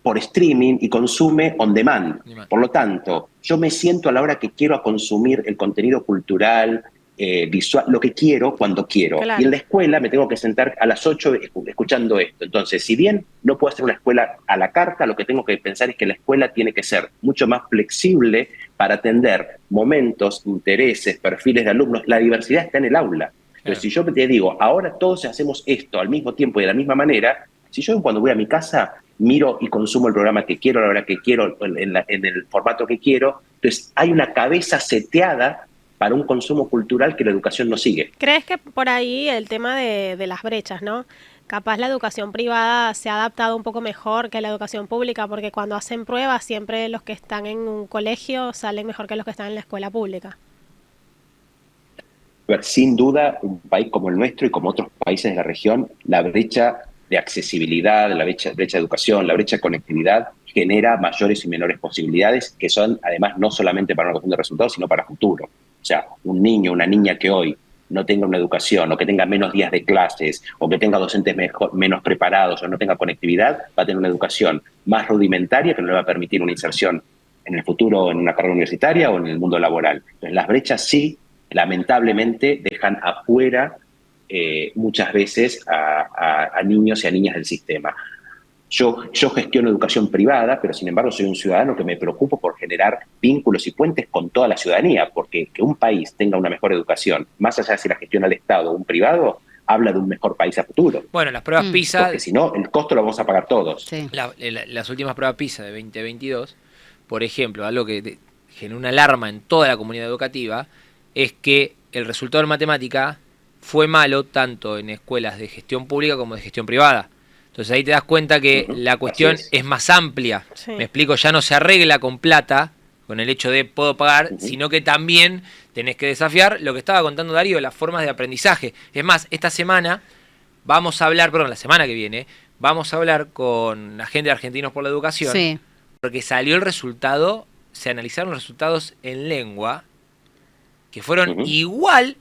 por streaming y consume on demand. Por lo tanto, yo me siento a la hora que quiero a consumir el contenido cultural, visual, lo que quiero, cuando quiero. Y en la escuela me tengo que sentar a las 8 escuchando esto. Entonces, si bien no puedo hacer una escuela a la carta, lo que tengo que pensar es que la escuela tiene que ser mucho más flexible para atender momentos, intereses, perfiles de alumnos. La diversidad está en el aula. Entonces, si yo te digo, ahora todos hacemos esto al mismo tiempo y de la misma manera, si yo cuando voy a mi casa miro y consumo el programa que quiero, a la hora que quiero, en el formato que quiero, entonces hay una cabeza seteada para un consumo cultural que la educación no sigue. ¿Crees que por ahí el tema de las brechas, ¿no? Capaz la educación privada se ha adaptado un poco mejor que la educación pública, porque cuando hacen pruebas siempre los que están en un colegio salen mejor que los que están en la escuela pública? A ver, sin duda, un país como el nuestro y como otros países de la región, la brecha de accesibilidad, la brecha de educación, la brecha de conectividad genera mayores y menores posibilidades que son, además, no solamente para una cuestión de resultados, sino para futuro. O sea, un niño, una niña que hoy no tenga una educación o que tenga menos días de clases o que tenga docentes menos preparados o no tenga conectividad, va a tener una educación más rudimentaria que no le va a permitir una inserción en el futuro en una carrera universitaria o en el mundo laboral. Entonces, las brechas sí, lamentablemente, dejan afuera muchas veces a niños y a niñas del sistema. Yo gestiono educación privada, pero sin embargo soy un ciudadano que me preocupo por generar vínculos y puentes con toda la ciudadanía, porque que un país tenga una mejor educación, más allá de si la gestiona el Estado o un privado, habla de un mejor país a futuro. Bueno, las pruebas PISA... Porque si no, el costo lo vamos a pagar todos. Sí. Las últimas pruebas PISA de 2022, por ejemplo, algo que generó una alarma en toda la comunidad educativa, es que el resultado en matemática fue malo tanto en escuelas de gestión pública como de gestión privada. Entonces ahí te das cuenta que la cuestión es más amplia. Sí. Me explico, ya no se arregla con plata con el hecho de puedo pagar, sino que también tenés que desafiar lo que estaba contando Darío, las formas de aprendizaje. Es más, esta semana vamos a hablar, la semana que viene, vamos a hablar con la gente de Argentinos por la Educación, Sí. porque salió el resultado, se analizaron los resultados en lengua, que fueron igual,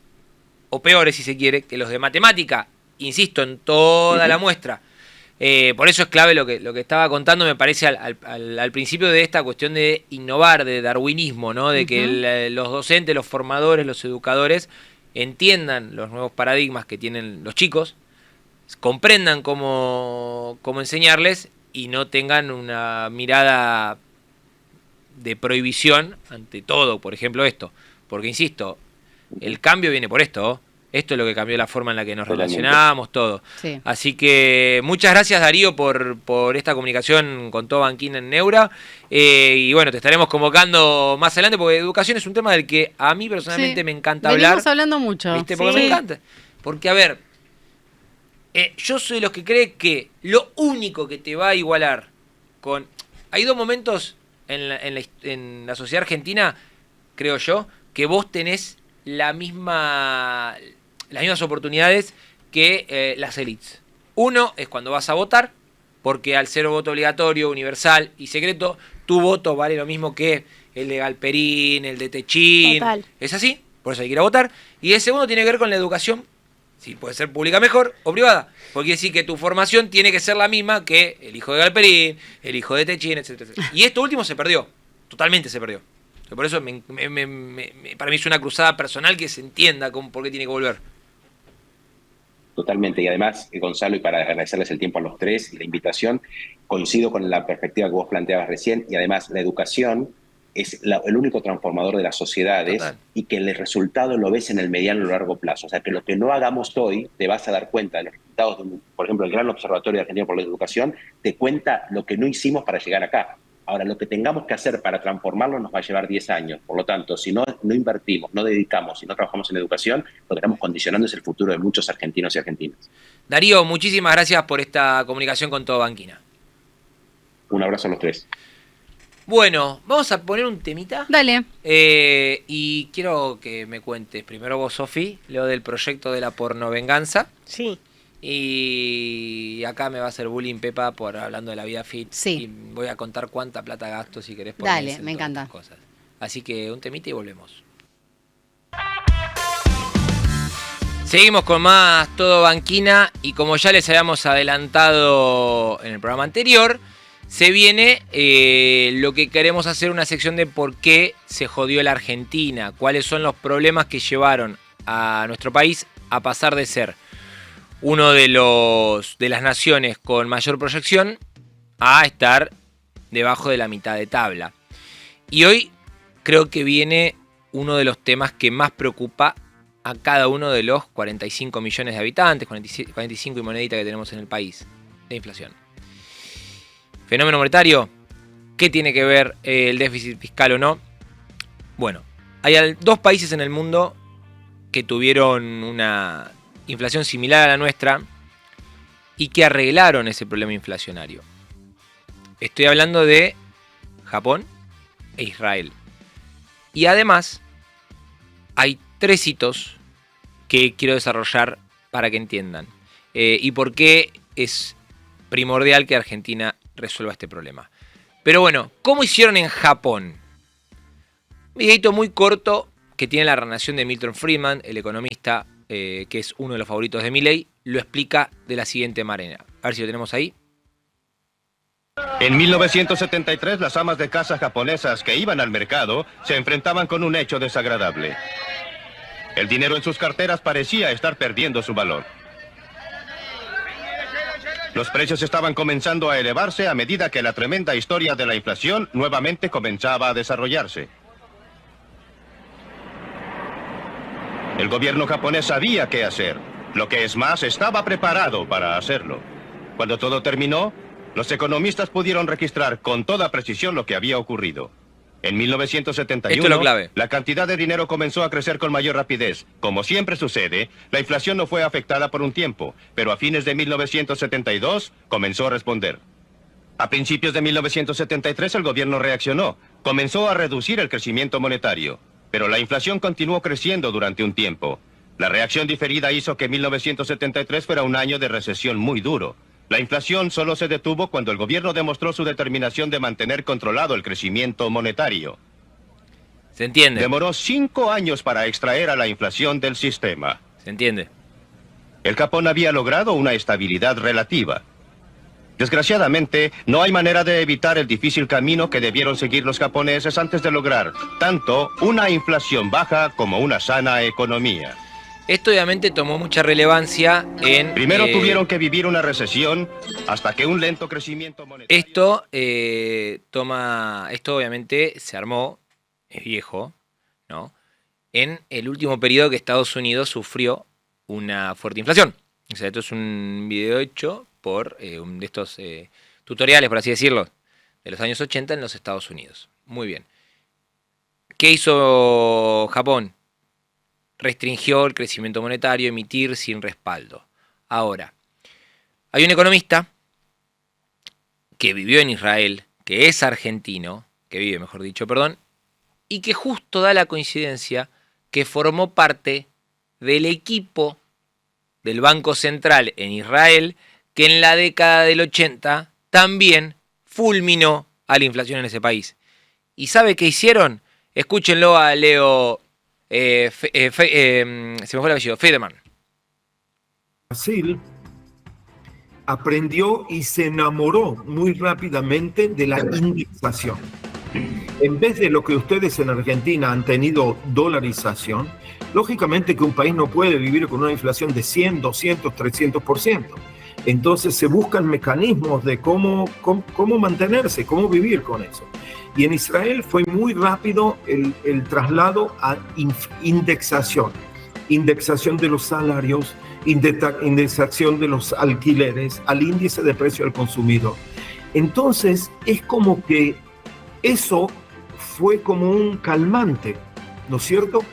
o peores si se quiere, que los de matemática, insisto, en toda la muestra. Por eso es clave lo que estaba contando, me parece, al principio de esta cuestión de innovar, de darwinismo, ¿no? De que los docentes, los formadores, los educadores entiendan los nuevos paradigmas que tienen los chicos, comprendan cómo enseñarles y no tengan una mirada de prohibición ante todo, por ejemplo esto. Porque, insisto, el cambio viene por esto, Esto es lo que cambió la forma en la que nos relacionamos, todo. Sí. Así que muchas gracias, Darío, por esta comunicación con todo Banquina en Neura. Y bueno, te estaremos convocando más adelante porque educación es un tema del que a mí personalmente me encanta hablar. Venimos hablando mucho. ¿Viste? Porque me encanta. Porque, a ver, yo soy de los que cree que lo único que te va a igualar con... Hay dos momentos en la sociedad argentina, creo yo, que vos tenés las mismas oportunidades que las élites. Uno es cuando vas a votar, porque al ser voto obligatorio, universal y secreto, tu voto vale lo mismo que el de Galperín, el de Techín. Total. Es así, por eso hay que ir a votar. Y el segundo tiene que ver con la educación, si puede ser pública mejor o privada. Porque quiere decir que tu formación tiene que ser la misma que el hijo de Galperín, el hijo de Techín, etcétera, etcétera. Y esto último se perdió, totalmente se perdió. Por eso para mí es una cruzada personal que se entienda por qué tiene que volver. Totalmente, y además, Gonzalo, y para agradecerles el tiempo a los tres y la invitación, coincido con la perspectiva que vos planteabas recién, y además la educación es el único transformador de las sociedades. Total. Y que el resultado lo ves en el mediano y largo plazo. O sea, que lo que no hagamos hoy, te vas a dar cuenta de los resultados, por ejemplo, el Gran Observatorio de Argentina por la Educación, te cuenta lo que no hicimos para llegar acá. Ahora, lo que tengamos que hacer para transformarlo nos va a llevar 10 años. Por lo tanto, si no invertimos, no dedicamos, si no trabajamos en educación, lo que estamos condicionando es el futuro de muchos argentinos y argentinas. Darío, muchísimas gracias por esta comunicación con todo Banquina. Un abrazo a los tres. Bueno, vamos a poner un temita. Dale. Y quiero que me cuentes, primero vos, Sofi, lo del proyecto de la pornovenganza. Sí. Y acá me va a hacer bullying Pepa por hablando de la vida fit. Sí. Y voy a contar cuánta plata gasto si querés por Dale, mes en me todas encanta. estas cosas. Así que un temita y volvemos. Seguimos con más Todo Banquina y como ya les habíamos adelantado en el programa anterior, se viene lo que queremos hacer una sección de por qué se jodió la Argentina, cuáles son los problemas que llevaron a nuestro país a pasar de ser uno de las naciones con mayor proyección a estar debajo de la mitad de tabla. Y hoy creo que viene uno de los temas que más preocupa a cada uno de los 45 millones de habitantes, 45 y monedita que tenemos en el país, de inflación. Fenómeno monetario, ¿qué tiene que ver el déficit fiscal o no? Bueno, hay dos países en el mundo que tuvieron una inflación similar a la nuestra y que arreglaron ese problema inflacionario. Estoy hablando de Japón e Israel. Y además hay tres hitos que quiero desarrollar para que entiendan y por qué es primordial que Argentina resuelva este problema. Pero bueno, ¿cómo hicieron en Japón? Un videito muy corto que tiene la narración de Milton Friedman, el economista que es uno de los favoritos de Milei, lo explica de la siguiente manera. A ver si lo tenemos ahí. En 1973, las amas de casa japonesas que iban al mercado se enfrentaban con un hecho desagradable. El dinero en sus carteras parecía estar perdiendo su valor. Los precios estaban comenzando a elevarse a medida que la tremenda historia de la inflación nuevamente comenzaba a desarrollarse. El gobierno japonés sabía qué hacer. Lo que es más, estaba preparado para hacerlo. Cuando todo terminó, los economistas pudieron registrar con toda precisión lo que había ocurrido. En 1971, esto es lo clave. La cantidad de dinero comenzó a crecer con mayor rapidez. Como siempre sucede, la inflación no fue afectada por un tiempo, pero a fines de 1972 comenzó a responder. A principios de 1973 el gobierno reaccionó. Comenzó a reducir el crecimiento monetario, pero la inflación continuó creciendo durante un tiempo. La reacción diferida hizo que 1973 fuera un año de recesión muy duro. La inflación solo se detuvo cuando el gobierno demostró su determinación de mantener controlado el crecimiento monetario. ¿Se entiende? Demoró 5 años para extraer a la inflación del sistema. ¿Se entiende? El Japón había logrado una estabilidad relativa. Desgraciadamente, no hay manera de evitar el difícil camino que debieron seguir los japoneses antes de lograr tanto una inflación baja como una sana economía. Esto obviamente tomó mucha relevancia en... Primero tuvieron que vivir una recesión hasta que un lento crecimiento monetario... Esto obviamente se armó, es viejo, ¿no? En el último periodo que Estados Unidos sufrió una fuerte inflación. O sea, esto es un video hecho por un de estos tutoriales, por así decirlo, de los años 80 en los Estados Unidos. Muy bien. ¿Qué hizo Japón? Restringió el crecimiento monetario, emitir sin respaldo. Ahora, hay un economista que vivió en Israel, que es argentino, que vive, mejor dicho, perdón, y que justo da la coincidencia que formó parte del equipo del Banco Central en Israel, que en la década del 80 también fulminó a la inflación en ese país. ¿Y sabe qué hicieron? Escúchenlo a Leo, se me fue el apellido, Federman. Brasil aprendió y se enamoró muy rápidamente de la indexación. En vez de lo que ustedes en Argentina han tenido dolarización, lógicamente que un país no puede vivir con una inflación de 100, 200, 300%. Entonces se buscan mecanismos de cómo mantenerse, cómo vivir con eso. Y en Israel fue muy rápido el traslado a indexación. Indexación de los salarios, indexación de los alquileres, al índice de precio al consumidor. Entonces es como que eso fue como un calmante, ¿no es cierto?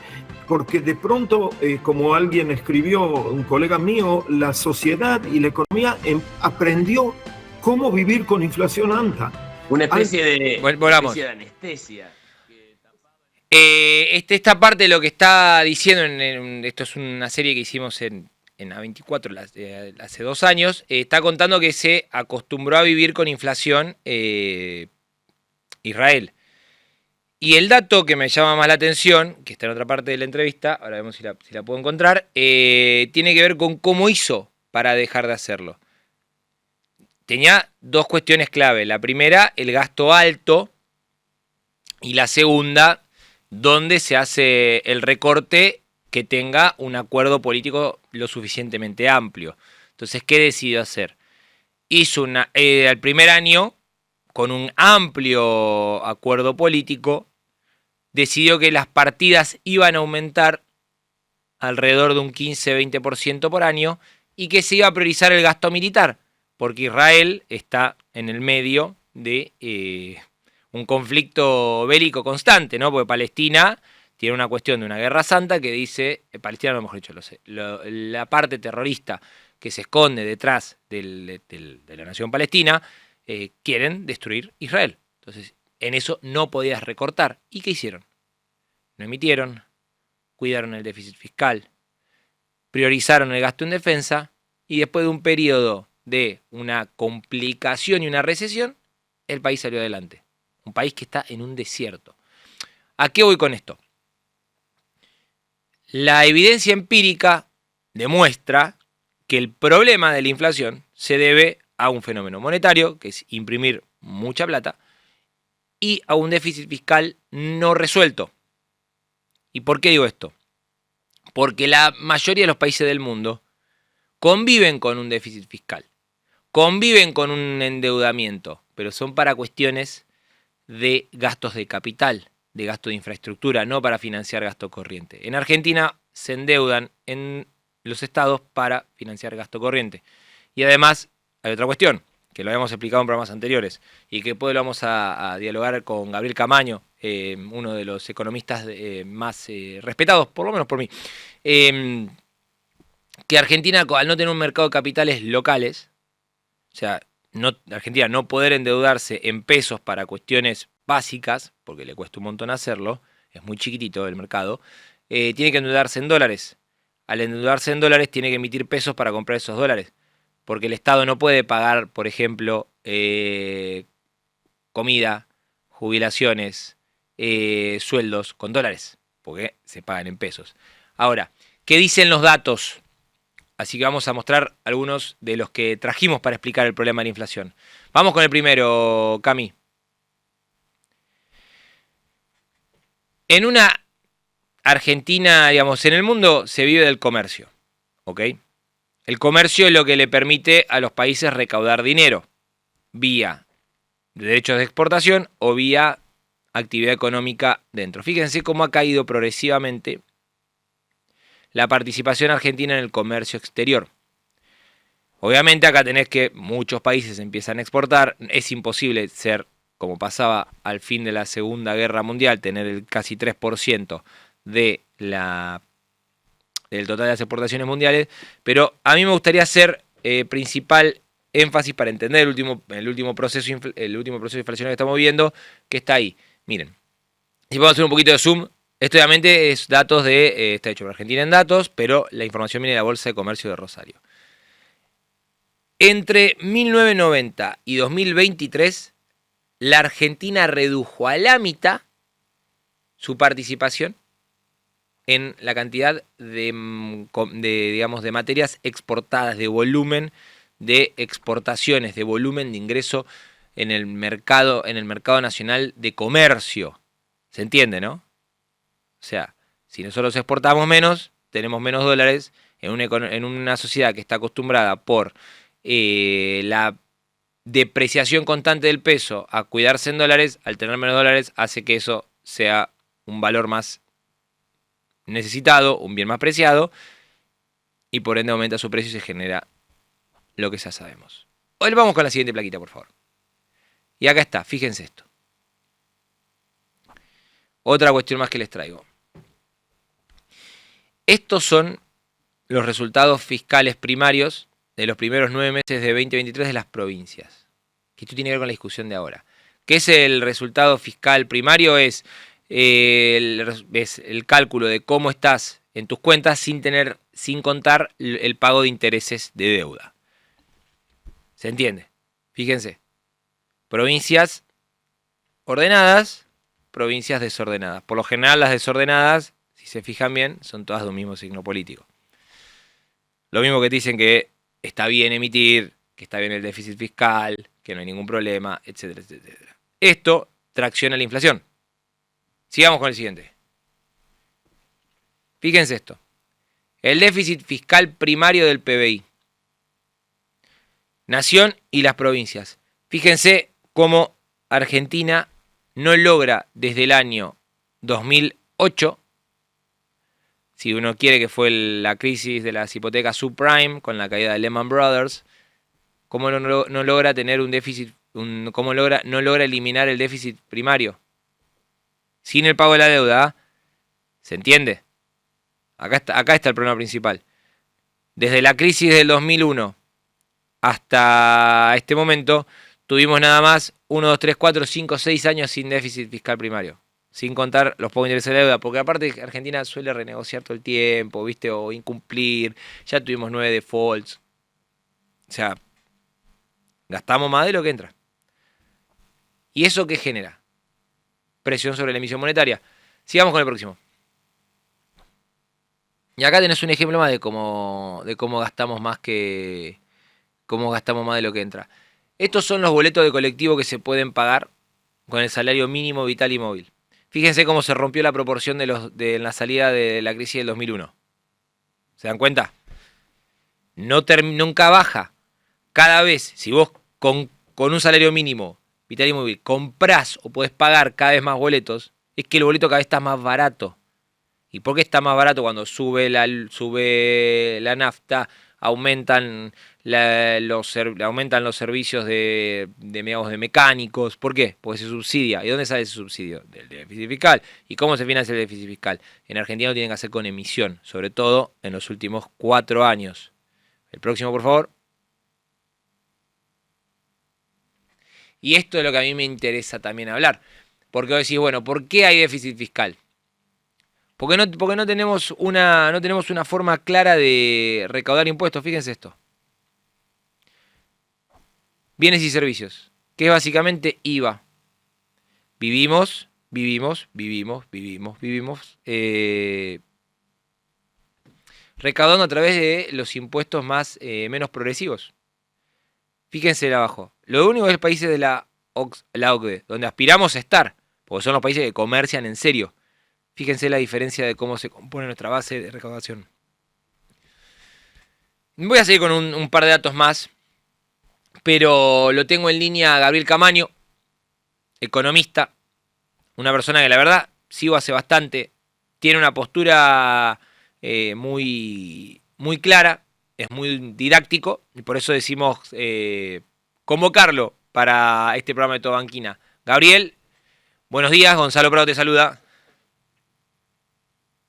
Porque de pronto, como alguien escribió, un colega mío, la sociedad y la economía aprendió cómo vivir con inflación alta. Una especie de anestesia. Esta parte de lo que está diciendo, esto es una serie que hicimos en A24 hace 2 años, está contando que se acostumbró a vivir con inflación Israel. Y el dato que me llama más la atención, que está en otra parte de la entrevista, ahora vemos si la puedo encontrar, tiene que ver con cómo hizo para dejar de hacerlo. Tenía 2 cuestiones clave. La primera, el gasto alto, y la segunda, donde se hace el recorte que tenga un acuerdo político lo suficientemente amplio. Entonces, ¿qué decidió hacer? Hizo al primer año, con un amplio acuerdo político, decidió que las partidas iban a aumentar alrededor de un 15-20% por año y que se iba a priorizar el gasto militar, porque Israel está en el medio de un conflicto bélico constante, ¿no? Porque Palestina tiene una cuestión de una guerra santa que dice, Palestina, a lo mejor dicho, la parte terrorista que se esconde detrás de la nación palestina, quieren destruir Israel. Entonces, en eso no podías recortar. ¿Y qué hicieron? No emitieron, cuidaron el déficit fiscal, priorizaron el gasto en defensa y después de un periodo de una complicación y una recesión, el país salió adelante. Un país que está en un desierto. ¿A qué voy con esto? La evidencia empírica demuestra que el problema de la inflación se debe a un fenómeno monetario, que es imprimir mucha plata, y a un déficit fiscal no resuelto. ¿Y por qué digo esto? Porque la mayoría de los países del mundo conviven con un déficit fiscal, conviven con un endeudamiento, pero son para cuestiones de gastos de capital, de gasto de infraestructura, no para financiar gasto corriente. En Argentina se endeudan en los estados para financiar gasto corriente. Y además hay otra cuestión, que lo habíamos explicado en programas anteriores, y que después lo vamos a dialogar con Gabriel Camaño, uno de los economistas más respetados, por lo menos por mí, que Argentina, al no tener un mercado de capitales locales, o sea, Argentina no poder endeudarse en pesos para cuestiones básicas, porque le cuesta un montón hacerlo, es muy chiquitito el mercado, tiene que endeudarse en dólares. Al endeudarse en dólares tiene que emitir pesos para comprar esos dólares, porque el Estado no puede pagar, por ejemplo, comida, jubilaciones, sueldos con dólares, porque se pagan en pesos. Ahora, ¿qué dicen los datos? Así que vamos a mostrar algunos de los que trajimos para explicar el problema de la inflación. Vamos con el primero, Cami. En una Argentina, digamos, en el mundo se vive del comercio, ¿ok? El comercio es lo que le permite a los países recaudar dinero vía derechos de exportación o vía actividad económica dentro. Fíjense cómo ha caído progresivamente la participación argentina en el comercio exterior. Obviamente acá tenés que muchos países empiezan a exportar. Es imposible ser, como pasaba al fin de la Segunda Guerra Mundial, tener el casi 3% del total de las exportaciones mundiales. Pero a mí me gustaría hacer principal énfasis para entender el último proceso inflacionario que estamos viendo, que está ahí. Miren, si podemos hacer un poquito de zoom. Esto obviamente es datos está hecho por Argentina en datos, pero la información viene de la Bolsa de Comercio de Rosario. Entre 1990 y 2023, la Argentina redujo a la su participación en la cantidad de materias exportadas, de volumen de exportaciones, de volumen de ingreso en el mercado nacional de comercio. ¿Se entiende, no? O sea, si nosotros exportamos menos, tenemos menos dólares en una sociedad que está acostumbrada por la depreciación constante del peso a cuidarse en dólares. Al tener menos dólares hace que eso sea un valor más necesitado, un bien más preciado, y por ende aumenta su precio y se genera lo que ya sabemos. Hoy vamos con la siguiente plaquita, por favor. Y acá está, fíjense esto. Otra cuestión más que les traigo. Estos son los resultados fiscales primarios de los primeros 9 meses de 2023 de las provincias. Que esto tiene que ver con la discusión de ahora. ¿Qué es el resultado fiscal primario? Es el cálculo de cómo estás en tus cuentas sin contar el pago de intereses de deuda. ¿Se entiende? Fíjense. Provincias ordenadas, provincias desordenadas. Por lo general las desordenadas, si se fijan bien, son todas de un mismo signo político. Lo mismo que te dicen que está bien emitir, que está bien el déficit fiscal, que no hay ningún problema, etcétera, etcétera. Esto tracciona la inflación. Sigamos con el siguiente. Fíjense esto. El déficit fiscal primario del PBI. Nación y las provincias. Fíjense cómo Argentina no logra desde el año 2008, si uno quiere, que fue la crisis de las hipotecas subprime con la caída de Lehman Brothers, cómo no logra tener un déficit, no logra eliminar el déficit primario sin el pago de la deuda. ¿Se entiende? Acá está el problema principal. Desde la crisis del 2001 hasta este momento tuvimos nada más 1, 2, 3, 4, 5, 6 años sin déficit fiscal primario. Sin contar los pagos de intereses de deuda, porque aparte Argentina suele renegociar todo el tiempo, ¿viste? O incumplir. Ya tuvimos 9 defaults. O sea, gastamos más de lo que entra. ¿Y eso qué genera? Presión sobre la emisión monetaria. Sigamos con el próximo. Y acá tenés un ejemplo más de cómo gastamos más de lo que entra. Estos son los boletos de colectivo que se pueden pagar con el salario mínimo vital y móvil. Fíjense cómo se rompió la proporción de la salida de la crisis del 2001. ¿Se dan cuenta? Nunca baja. Cada vez, si vos con un salario mínimo vital y móvil comprás o podés pagar cada vez más boletos, es que el boleto cada vez está más barato. ¿Y por qué está más barato? Cuando sube la nafta, aumentan los servicios de mecánicos. ¿Por qué? Porque se subsidia. ¿Y dónde sale ese subsidio? Del déficit fiscal. ¿Y cómo se financia el déficit fiscal? En Argentina lo tienen que hacer con emisión, sobre todo en los últimos 4 años. El próximo, por favor. Y esto es lo que a mí me interesa también hablar. Porque vos decís, bueno, ¿por qué hay déficit fiscal? Porque no tenemos una forma clara de recaudar impuestos. Fíjense esto. Bienes y servicios, que es básicamente IVA. Vivimos recaudando a través de los impuestos menos progresivos. Fíjense de abajo. Lo único es países de la OCDE, donde aspiramos a estar, porque son los países que comercian en serio. Fíjense la diferencia de cómo se compone nuestra base de recaudación. Voy a seguir con un par de datos más, pero lo tengo en línea a Gabriel Camaño, economista, una persona que la verdad sigo hace bastante, tiene una postura muy clara, es muy didáctico, y por eso decimos convocarlo para este programa de Todo Banquina. Gabriel, buenos días, Gonzalo Prado te saluda.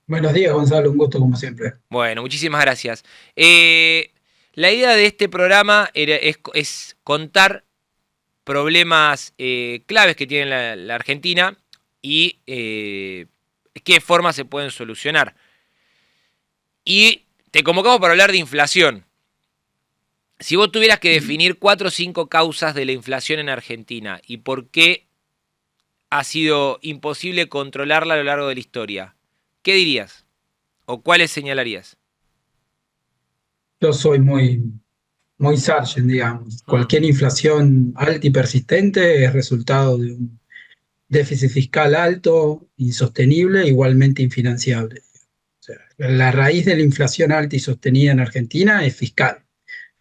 Buenos días, Gonzalo, un gusto como siempre. Bueno, muchísimas gracias. La idea de este programa es contar problemas claves que tiene la Argentina y qué formas se pueden solucionar. Y te convocamos para hablar de inflación. Si vos tuvieras que definir 4 o 5 causas de la inflación en Argentina y por qué ha sido imposible controlarla a lo largo de la historia, ¿qué dirías? ¿O cuáles señalarías? Yo soy muy Sargent, digamos. Cualquier inflación alta y persistente es resultado de un déficit fiscal alto, insostenible, igualmente infinanciable. O sea, la raíz de la inflación alta y sostenida en Argentina es fiscal.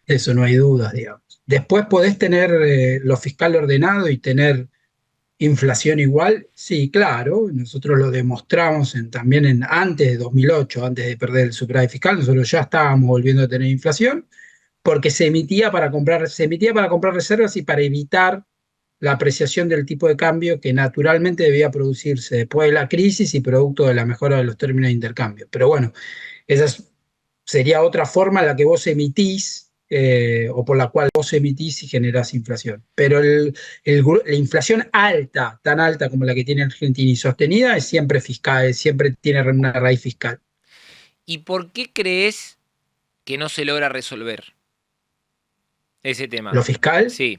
Eso no hay dudas, digamos. Después podés tener lo fiscal ordenado y tener inflación igual. Sí, claro, nosotros lo demostramos también antes de 2008, antes de perder el superávit fiscal, nosotros ya estábamos volviendo a tener inflación porque se emitía para comprar reservas y para evitar la apreciación del tipo de cambio que naturalmente debía producirse después de la crisis y producto de la mejora de los términos de intercambio. Pero bueno, esa sería otra forma en la que vos emitís o por la cual vos emitís y generás inflación. Pero la inflación alta, tan alta como la que tiene Argentina y sostenida, es siempre fiscal, siempre tiene una raíz fiscal. ¿Y por qué crees que no se logra resolver ese tema? ¿Lo fiscal? Sí.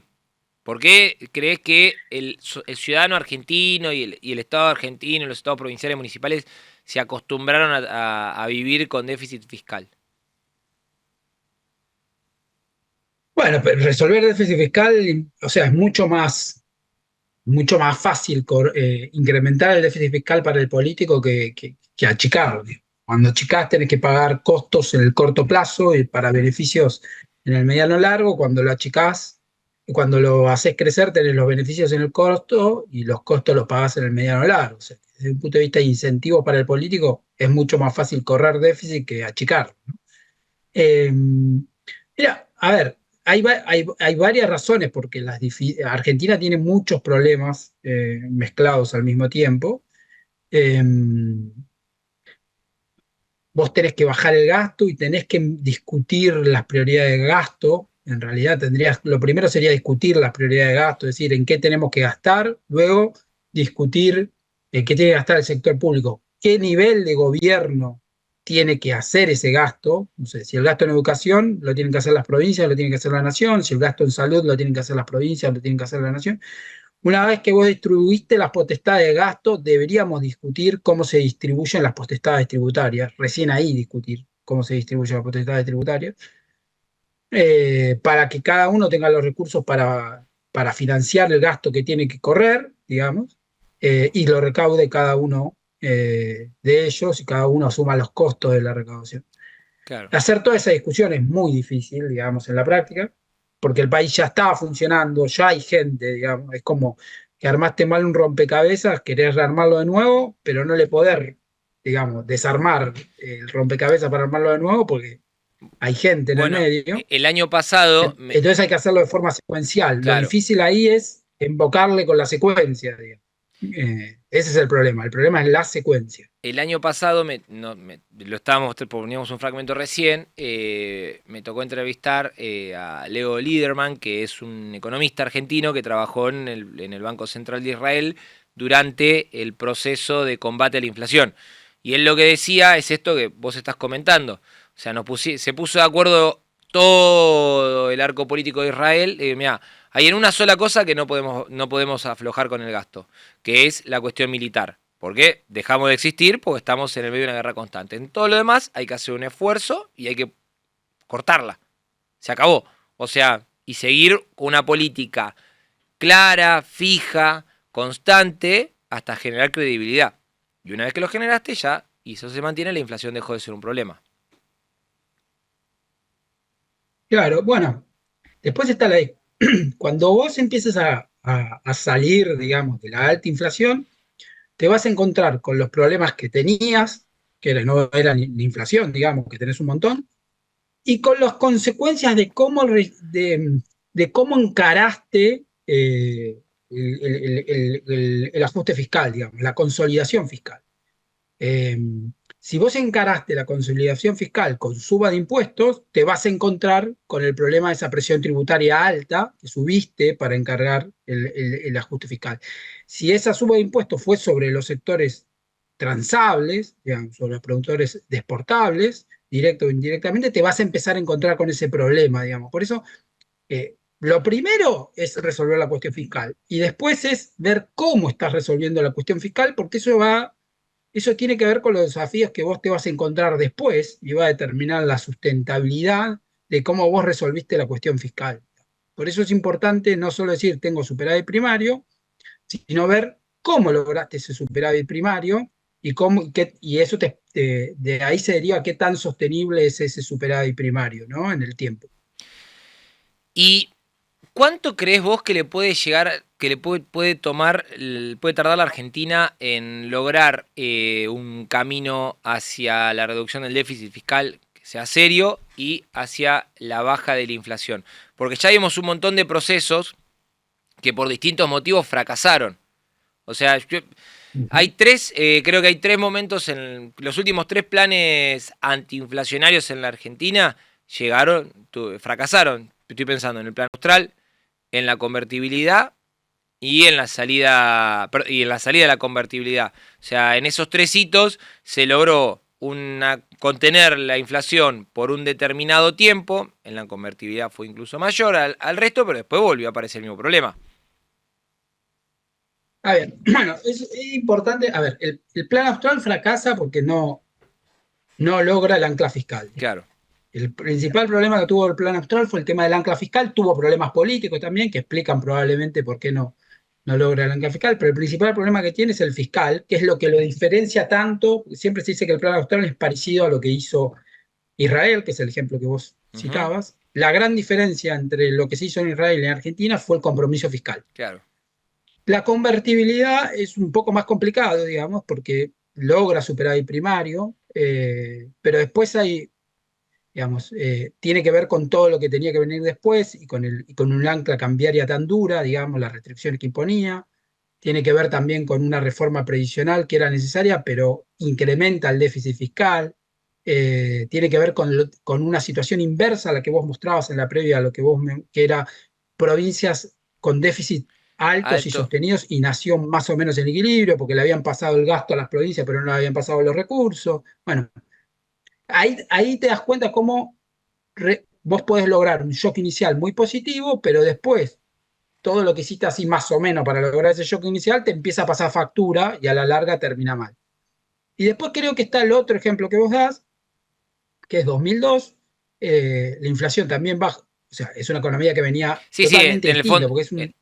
¿Por qué crees que el ciudadano argentino y el Estado argentino, los estados provinciales y municipales se acostumbraron a vivir con déficit fiscal? Bueno, pero resolver el déficit fiscal, o sea, es mucho más fácil incrementar el déficit fiscal para el político que achicarlo. Cuando achicás tenés que pagar costos en el corto plazo y para beneficios en el mediano largo. Cuando lo achicás, cuando lo haces crecer, tenés los beneficios en el corto y los costos los pagás en el mediano largo. O sea, desde un punto de vista de incentivo para el político, es mucho más fácil correr déficit que achicarlo, ¿no? Mira, a ver, hay varias razones porque Argentina tiene muchos problemas mezclados al mismo tiempo. Vos tenés que bajar el gasto y tenés que discutir las prioridades de gasto. En realidad lo primero sería discutir las prioridades de gasto, es decir, en qué tenemos que gastar, luego discutir en qué tiene que gastar el sector público, qué nivel de gobierno tiene que hacer ese gasto. No sé, si el gasto en educación lo tienen que hacer las provincias, lo tiene que hacer la nación, si el gasto en salud lo tienen que hacer las provincias, lo tienen que hacer la nación. Una vez que vos distribuiste las potestades de gasto, deberíamos discutir cómo se distribuyen las potestades tributarias, recién ahí discutir cómo se distribuyen las potestades tributarias, para que cada uno tenga los recursos para financiar el gasto que tiene que correr, digamos, y lo recaude cada uno de ellos y cada uno asuma los costos de la recaudación. Claro. Hacer toda esa discusión es muy difícil, digamos, en la práctica, porque el país ya estaba funcionando, ya hay gente, digamos, es como que armaste mal un rompecabezas, querés rearmarlo de nuevo, pero no le podés, digamos, desarmar el rompecabezas para armarlo de nuevo porque hay gente en el medio. El año pasado... Entonces hay que hacerlo de forma secuencial. Claro. Lo difícil ahí es invocarle con la secuencia, digamos. Ese es el problema es la secuencia. El año pasado, poníamos un fragmento recién, me tocó entrevistar a Leo Liederman, que es un economista argentino que trabajó en el Banco Central de Israel durante el proceso de combate a la inflación. Y él lo que decía es esto que vos estás comentando. O sea, se puso de acuerdo todo el arco político de Israel. Mirá, hay en una sola cosa que no podemos aflojar con el gasto, que es la cuestión militar. ¿Por qué? Dejamos de existir porque estamos en el medio de una guerra constante. En todo lo demás hay que hacer un esfuerzo y hay que cortarla. Se acabó. O sea, y seguir con una política clara, fija, constante, hasta generar credibilidad. Y una vez que lo generaste ya, y eso se mantiene, la inflación dejó de ser un problema. Claro, bueno, después está cuando vos empieces a salir, digamos, de la alta inflación, te vas a encontrar con los problemas que tenías, que no era ni inflación, digamos, que tenés un montón, y con las consecuencias de cómo encaraste el ajuste fiscal, digamos, la consolidación fiscal. Si vos encaraste la consolidación fiscal con suba de impuestos, te vas a encontrar con el problema de esa presión tributaria alta que subiste para encargar el ajuste fiscal. Si esa suba de impuestos fue sobre los sectores transables, digamos, sobre los productores de exportables, directo o indirectamente, te vas a empezar a encontrar con ese problema, digamos. Por eso, lo primero es resolver la cuestión fiscal y después es ver cómo estás resolviendo la cuestión fiscal, porque eso tiene que ver con los desafíos que vos te vas a encontrar después y va a determinar la sustentabilidad de cómo vos resolviste la cuestión fiscal. Por eso es importante no solo decir tengo superávit primario, sino ver cómo lograste ese superávit primario y eso de ahí se deriva qué tan sostenible es ese superávit primario, ¿no? En el tiempo. ¿Y cuánto crees vos que le puede llegar, que le puede tardar la Argentina en lograr un camino hacia la reducción del déficit fiscal que sea serio y hacia la baja de la inflación? Porque ya vimos un montón de procesos que por distintos motivos fracasaron. O sea, hay creo que hay tres momentos en los últimos 3 planes antiinflacionarios en la Argentina fracasaron. Estoy pensando en el plan austral, en la convertibilidad y en la salida de la convertibilidad. O sea, en esos 3 hitos se logró contener la inflación por un determinado tiempo. En la convertibilidad fue incluso mayor al resto, pero después volvió a aparecer el mismo problema. A ver, bueno, es importante. A ver, el plan austral fracasa porque no logra el ancla fiscal. Claro. El principal problema que tuvo el plan austral fue el tema del ancla fiscal. Tuvo problemas políticos también que explican probablemente por qué no logra el ancla fiscal, pero el principal problema que tiene es el fiscal, que es lo que lo diferencia tanto. Siempre se dice que el plan austral es parecido a lo que hizo Israel, que es el ejemplo que vos citabas. La gran diferencia entre lo que se hizo en Israel y en Argentina fue el compromiso fiscal. Claro. La convertibilidad es un poco más complicado, digamos, porque logra superávit primario, pero después hay, digamos, tiene que ver con todo lo que tenía que venir después y con un ancla cambiaria tan dura, digamos, las restricciones que imponía. Tiene que ver también con una reforma previsional que era necesaria, pero incrementa el déficit fiscal. Tiene que ver con una situación inversa a la que vos mostrabas en la previa, a lo que era provincias con déficit altos y sostenidos y nació más o menos en equilibrio porque le habían pasado el gasto a las provincias pero no le habían pasado los recursos. Bueno, ahí te das cuenta cómo vos podés lograr un shock inicial muy positivo, pero después todo lo que hiciste así más o menos para lograr ese shock inicial te empieza a pasar factura y a la larga termina mal. Y después creo que está el otro ejemplo que vos das, que es 2002, la inflación también baja. O sea, es una economía que venía totalmente en el fondo, porque es un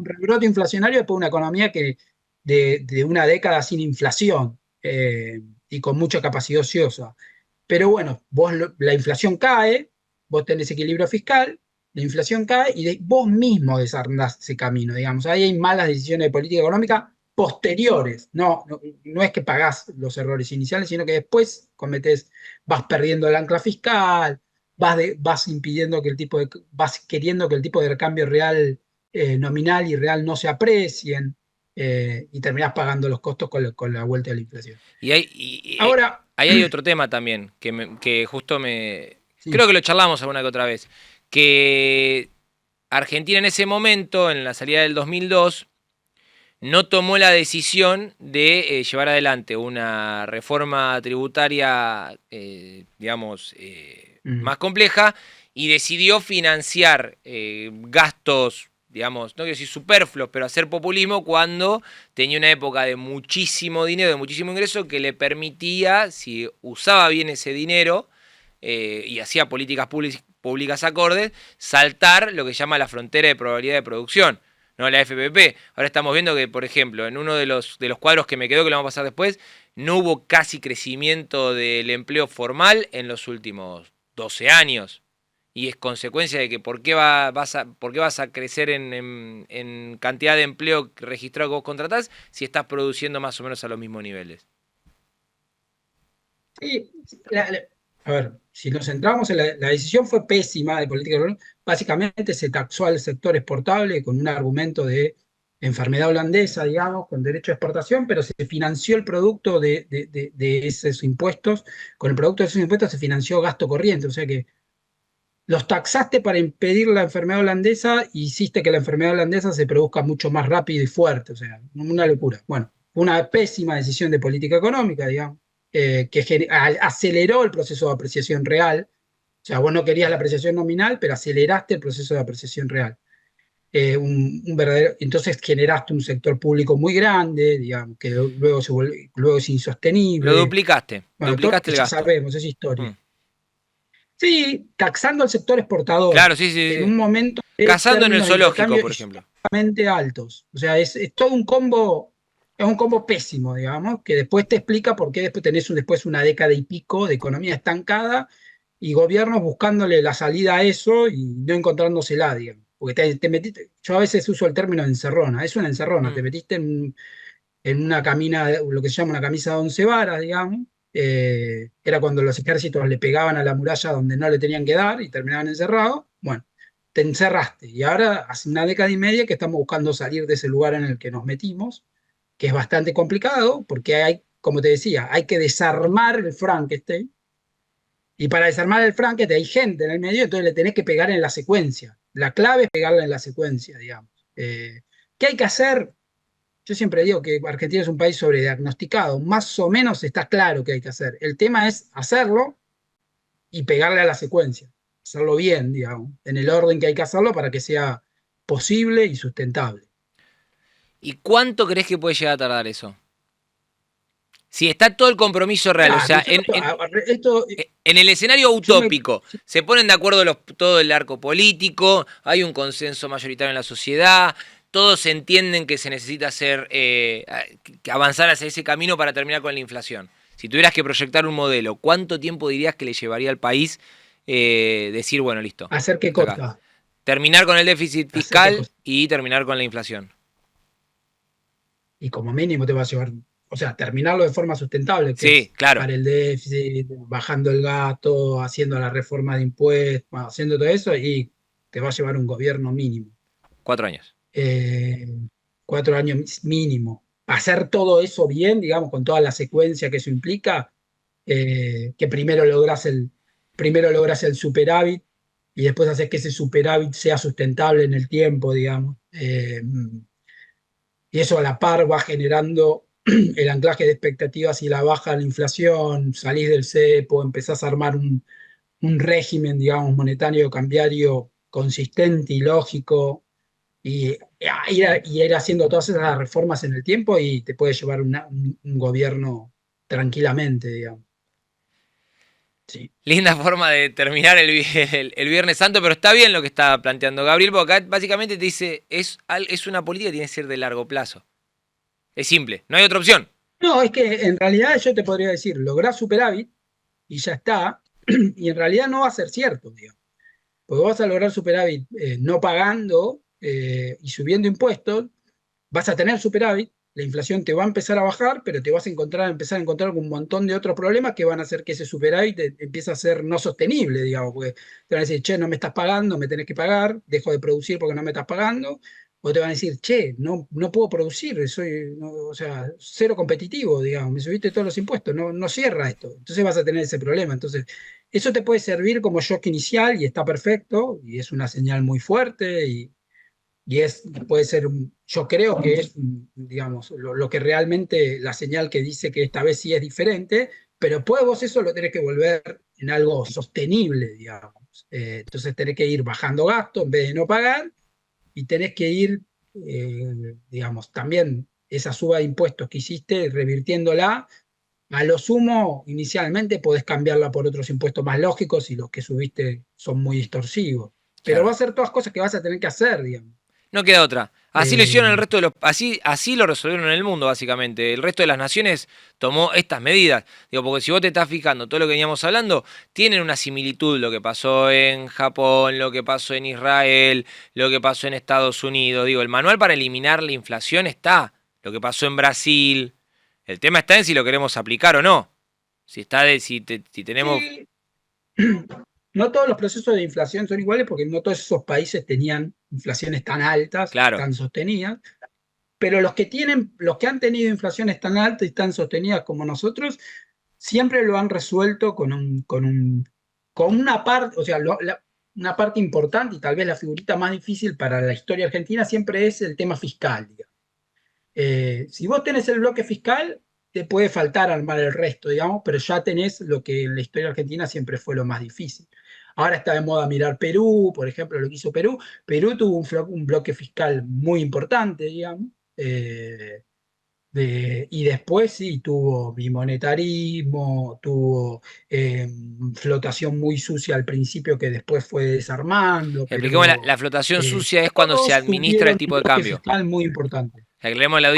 rebrote inflacionario después de una economía que de una década sin inflación y con mucha capacidad ociosa. Pero bueno, la inflación cae, vos tenés equilibrio fiscal, la inflación cae y vos mismo desarmás ese camino, digamos. Ahí hay malas decisiones de política económica posteriores. No es que pagás los errores iniciales, sino que después vas perdiendo el ancla fiscal, vas impidiendo vas queriendo que el tipo de cambio real, nominal y real no se aprecien. y terminás pagando los costos con la vuelta de la inflación. Ahora, ahí hay otro tema también, que justo Sí. creo que lo charlamos alguna que otra vez, que Argentina en ese momento, en la salida del 2002, no tomó la decisión de llevar adelante una reforma tributaria, digamos, más compleja, y decidió financiar gastos, digamos, no quiero decir superfluos, pero hacer populismo cuando tenía una época de muchísimo dinero, de muchísimo ingreso, que le permitía, si usaba bien ese dinero y hacía políticas públicas acordes, saltar lo que se llama la frontera de probabilidad de producción, no la FPP. Ahora estamos viendo que, por ejemplo, en uno de los cuadros que me quedó, que lo vamos a pasar después, no hubo casi crecimiento del empleo formal en los últimos 12 años. Y es consecuencia de que ¿por qué vas a crecer en cantidad de empleo registrado que vos contratás si estás produciendo más o menos a los mismos niveles? Sí, a ver, si nos centramos en la decisión fue pésima de política económica. Básicamente se taxó al sector exportable con un argumento de enfermedad holandesa, digamos, con derecho a exportación, pero se financió el producto de esos impuestos. Con el producto de esos impuestos se financió gasto corriente, o sea que los taxaste para impedir la enfermedad holandesa y hiciste que la enfermedad holandesa se produzca mucho más rápido y fuerte, o sea, una locura. Bueno, una pésima decisión de política económica, digamos, que aceleró el proceso de apreciación real. O sea, vos no querías la apreciación nominal, pero aceleraste el proceso de apreciación real. Entonces generaste un sector público muy grande, digamos, que luego es insostenible. Lo duplicaste, bueno, duplicaste el gasto. Ya sabemos, es historia. Sí, taxando al sector exportador. Claro, sí. En un momento. Cazando en el zoológico, por ejemplo. Altos. O sea, es todo un combo. Es un combo pésimo, digamos, que después te explica por qué después tenés una década y pico de economía estancada y gobiernos buscándole la salida a eso y no encontrándosela, digamos. Porque te metiste, yo a veces uso el término encerrona, es una encerrona, te metiste en una camina, lo que se llama una camisa de 11 varas, digamos. Era cuando los ejércitos le pegaban a la muralla donde no le tenían que dar y terminaban encerrados. Bueno, te encerraste y ahora hace una década y media que estamos buscando salir de ese lugar en el que nos metimos, que es bastante complicado porque hay, como te decía, hay que desarmar el Frankenstein. Y para desarmar el Frankenstein hay gente en el medio, entonces le tenés que pegar en la secuencia. La clave es pegarla en la secuencia, digamos. ¿Qué hay que hacer? Yo siempre digo que Argentina es un país sobrediagnosticado. Más o menos está claro qué hay que hacer. El tema es hacerlo y pegarle a la secuencia. Hacerlo bien, digamos, en el orden que hay que hacerlo para que sea posible y sustentable. ¿Y cuánto crees que puede llegar a tardar eso? Si está todo el compromiso real, o sea, en el escenario utópico, se ponen de acuerdo todo el arco político, hay un consenso mayoritario en la sociedad, todos entienden que se necesita avanzar hacia ese camino para terminar con la inflación. Si tuvieras que proyectar un modelo, ¿cuánto tiempo dirías que le llevaría al país decir, bueno, listo? ¿Hacer qué cosa? Terminar con el déficit fiscal y terminar con la inflación. Y como mínimo te va a llevar... O sea, terminarlo de forma sustentable. Sí, claro. Para el déficit, bajando el gasto, haciendo la reforma de impuestos, haciendo todo eso, y te va a llevar un gobierno mínimo. 4 años. 4 años mínimo. Hacer todo eso bien, digamos, con toda la secuencia que eso implica, que primero logras el superávit y después haces que ese superávit sea sustentable en el tiempo, digamos. Y eso a la par va generando el anclaje de expectativas y la baja de la inflación, salís del cepo, empezás a armar un régimen, digamos, monetario, cambiario consistente y lógico, y ir haciendo todas esas reformas en el tiempo y te puede llevar un gobierno tranquilamente, digamos. Sí. Linda forma de terminar el Viernes Santo, pero está bien lo que está planteando Gabriel, porque acá básicamente te dice, es una política que tiene que ser de largo plazo. Es simple, no hay otra opción. No, es que en realidad yo te podría decir, lográs superávit y ya está, y en realidad no va a ser cierto, digamos. Porque vas a lograr superávit no pagando y subiendo impuestos, vas a tener superávit, la inflación te va a empezar a bajar, pero te vas a empezar a encontrar con un montón de otros problemas que van a hacer que ese superávit empiece a ser no sostenible, digamos, porque te van a decir, che, no me estás pagando, me tenés que pagar, dejo de producir porque no me estás pagando, o te van a decir, che, no puedo producir, o sea, cero competitivo, digamos, me subiste todos los impuestos, no cierra esto. Entonces vas a tener ese problema. Entonces, eso te puede servir como shock inicial y está perfecto, y es una señal muy fuerte, y puede ser, yo creo que es, digamos, lo que realmente, la señal que dice que esta vez sí es diferente, pero después vos eso lo tenés que volver en algo sostenible, digamos. Entonces tenés que ir bajando gastos en vez de no pagar, y tenés que ir, digamos, también esa suba de impuestos que hiciste, revirtiéndola. A lo sumo, inicialmente podés cambiarla por otros impuestos más lógicos y los que subiste son muy distorsivos. Pero Claro. va a ser todas cosas que vas a tener que hacer, digamos. No queda otra. Así lo hicieron el resto de los... Así lo resolvieron en el mundo, básicamente. El resto de las naciones tomó estas medidas. Digo, porque si vos te estás fijando, todo lo que veníamos hablando, tienen una similitud. Lo que pasó en Japón, lo que pasó en Israel, lo que pasó en Estados Unidos. Digo, el manual para eliminar la inflación está. Lo que pasó en Brasil. El tema está en si lo queremos aplicar o no. Si tenemos... Sí. No todos los procesos de inflación son iguales porque no todos esos países tenían inflaciones tan altas, Claro. tan sostenidas, pero los que han tenido inflaciones tan altas y tan sostenidas como nosotros, siempre lo han resuelto con una parte, o sea, una parte importante y tal vez la figurita más difícil para la historia argentina siempre es el tema fiscal, digamos. Si vos tenés el bloque fiscal, te puede faltar armar el resto, digamos, pero ya tenés lo que en la historia argentina siempre fue lo más difícil. Ahora está de moda mirar Perú, por ejemplo, lo que hizo Perú. Perú tuvo un bloque fiscal muy importante, digamos, y después sí tuvo bimonetarismo, tuvo flotación muy sucia al principio que después fue desarmando. Expliquemos, la flotación sucia es cuando se administra el tipo de cambio. Fiscal muy importante. Aclaremos a la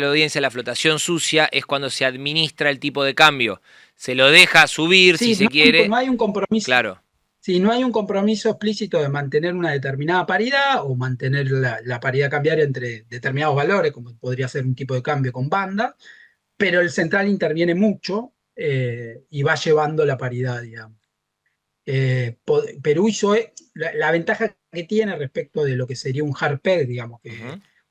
audiencia, la flotación sucia es cuando se administra el tipo de cambio. Se lo deja subir si se quiere. No hay un compromiso. Claro. Si no hay un compromiso explícito de mantener una determinada paridad o mantener la paridad cambiaria entre determinados valores, como podría ser un tipo de cambio con banda, pero el central interviene mucho y va llevando la paridad, digamos. Perú hizo la ventaja que tiene respecto de lo que sería un hard peg, digamos,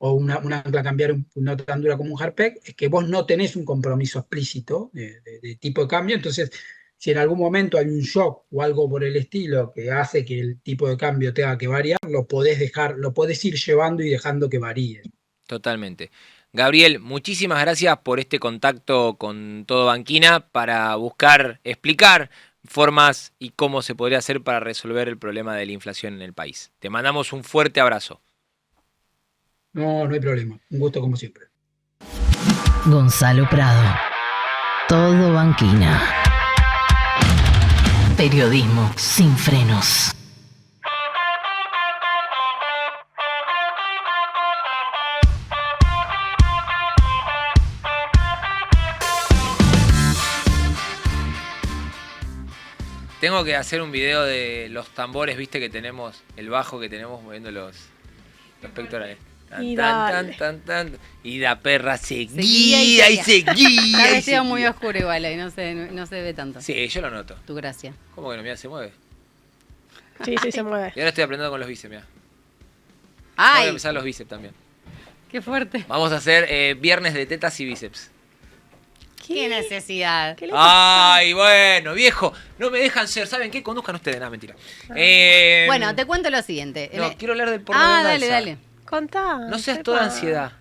o una ancla cambiar no tan dura como un hard peg, es que vos no tenés un compromiso explícito de tipo de cambio. Entonces, si en algún momento hay un shock o algo por el estilo que hace que el tipo de cambio tenga que variar, lo podés ir llevando y dejando que varíe. Totalmente. Gabriel, muchísimas gracias por este contacto con Todo Banquina para buscar, explicar formas y cómo se podría hacer para resolver el problema de la inflación en el país. Te mandamos un fuerte abrazo. No hay problema. Un gusto como siempre. Gonzalo Prado. Todo Banquina. Periodismo sin frenos. Tengo que hacer un video de los tambores, viste que tenemos, el bajo que tenemos moviendo los pectorales. Y la perra seguía y seguía. Está vestido muy oscuro igual ahí, no se ve tanto. Sí, yo lo noto. Tu gracia. ¿Cómo que no? Mira, se mueve. Sí, se mueve. Y ahora estoy aprendiendo con los bíceps, mira. ¡Ay! Voy a empezar los bíceps también. ¡Qué fuerte! Vamos a hacer viernes de tetas y bíceps. ¿Qué necesidad? ¿Qué le pasa? Ay, bueno, viejo. No me dejan ser. ¿Saben qué? Conduzcan ustedes. Nada, mentira. Bueno, te cuento lo siguiente. No, quiero hablar del porno de venganza. Dale. Contá. No seas Pepa. toda ansiedad.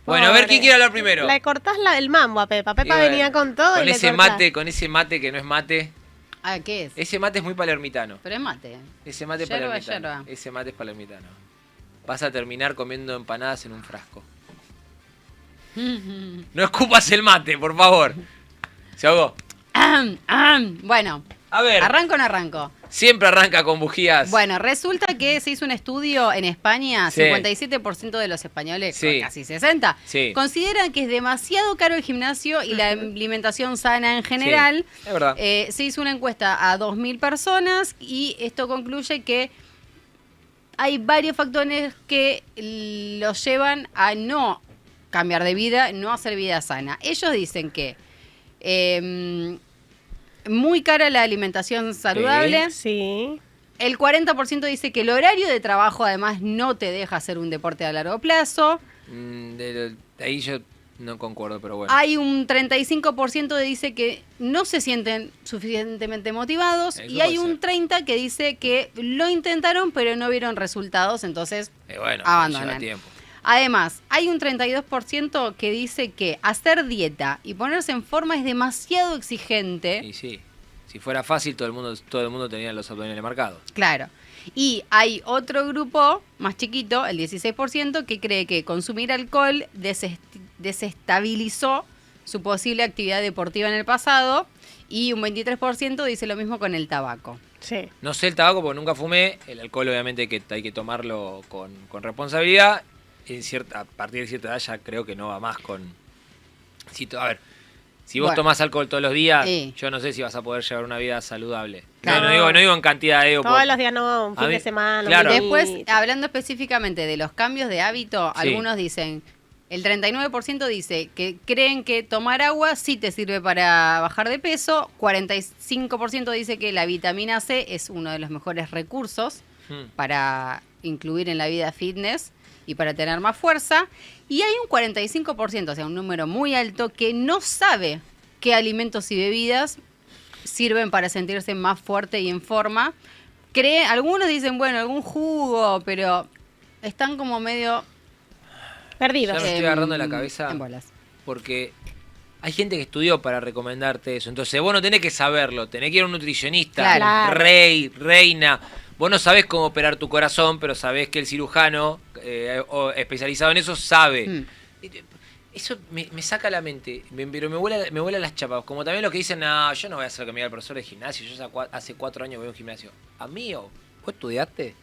Bueno, a ver, ¿quién quiere hablar primero? Le cortás el mambo a Pepa. Pepa venía con todo con y le ese cortás. mate, con ese mate que no es mate. Ah, ¿qué es? Ese mate es muy palermitano. Pero es mate. Ese mate es Yerba, palermitano. yerba. Ese mate es palermitano. Vas a terminar comiendo empanadas en un frasco. No escupas el mate, por favor. ¿Se ahogó? Bueno, A ver, ¿arranco o no arranco? siempre arranca con bujías. Bueno, resulta que se hizo un estudio en España, Sí. 57% de los españoles, Sí. casi 60%, Sí. consideran que es demasiado caro el gimnasio y la alimentación sana en general. Sí, es verdad. Se hizo una encuesta a 2.000 personas y esto concluye que hay varios factores que los llevan a no cambiar de vida, no hacer vida sana. Ellos dicen que muy cara la alimentación saludable. Sí. El 40% dice que el horario de trabajo además no te deja hacer un deporte a largo plazo. De ahí yo no concuerdo, pero bueno. Hay un 35% que dice que no se sienten suficientemente motivados y hay un 30% que dice que lo intentaron pero no vieron resultados, entonces abandonan. Tiempo. Además, hay un 32% que dice que hacer dieta y ponerse en forma es demasiado exigente. Y sí, si fuera fácil todo el mundo tenía los abdominales marcados. Claro. Y hay otro grupo más chiquito, el 16%, que cree que consumir alcohol desestabilizó su posible actividad deportiva en el pasado y un 23% dice lo mismo con el tabaco. Sí. No sé el tabaco porque nunca fumé, el alcohol obviamente que hay que tomarlo con responsabilidad. A partir de cierta edad ya creo que no va más con... A ver, si vos tomás alcohol todos los días, yo no sé si vas a poder llevar una vida saludable. Claro. No digo en cantidad de... Todos los días no, un fin de semana. Claro. Después, hablando específicamente de los cambios de hábito, algunos dicen, el 39% dice que creen que tomar agua sí te sirve para bajar de peso, 45% dice que la vitamina C es uno de los mejores recursos para incluir en la vida fitness y para tener más fuerza, y hay un 45%, o sea, un número muy alto, que no sabe qué alimentos y bebidas sirven para sentirse más fuerte y en forma. Algunos dicen, bueno, algún jugo, pero están como medio perdidos. Ya me estoy agarrando la cabeza en bolas. Porque hay gente que estudió para recomendarte eso. Entonces vos no tenés que saberlo, tenés que ir a un nutricionista, Claro. rey, reina. Vos no sabés cómo operar tu corazón, pero sabés que el cirujano especializado en eso sabe. Eso me saca la mente, pero me vuela las chapas. Como también los que dicen, no, yo no voy a hacer lo que me diga el profesor de gimnasio, yo hace 4 años voy a un gimnasio. Amigo, ¿vos estudiaste?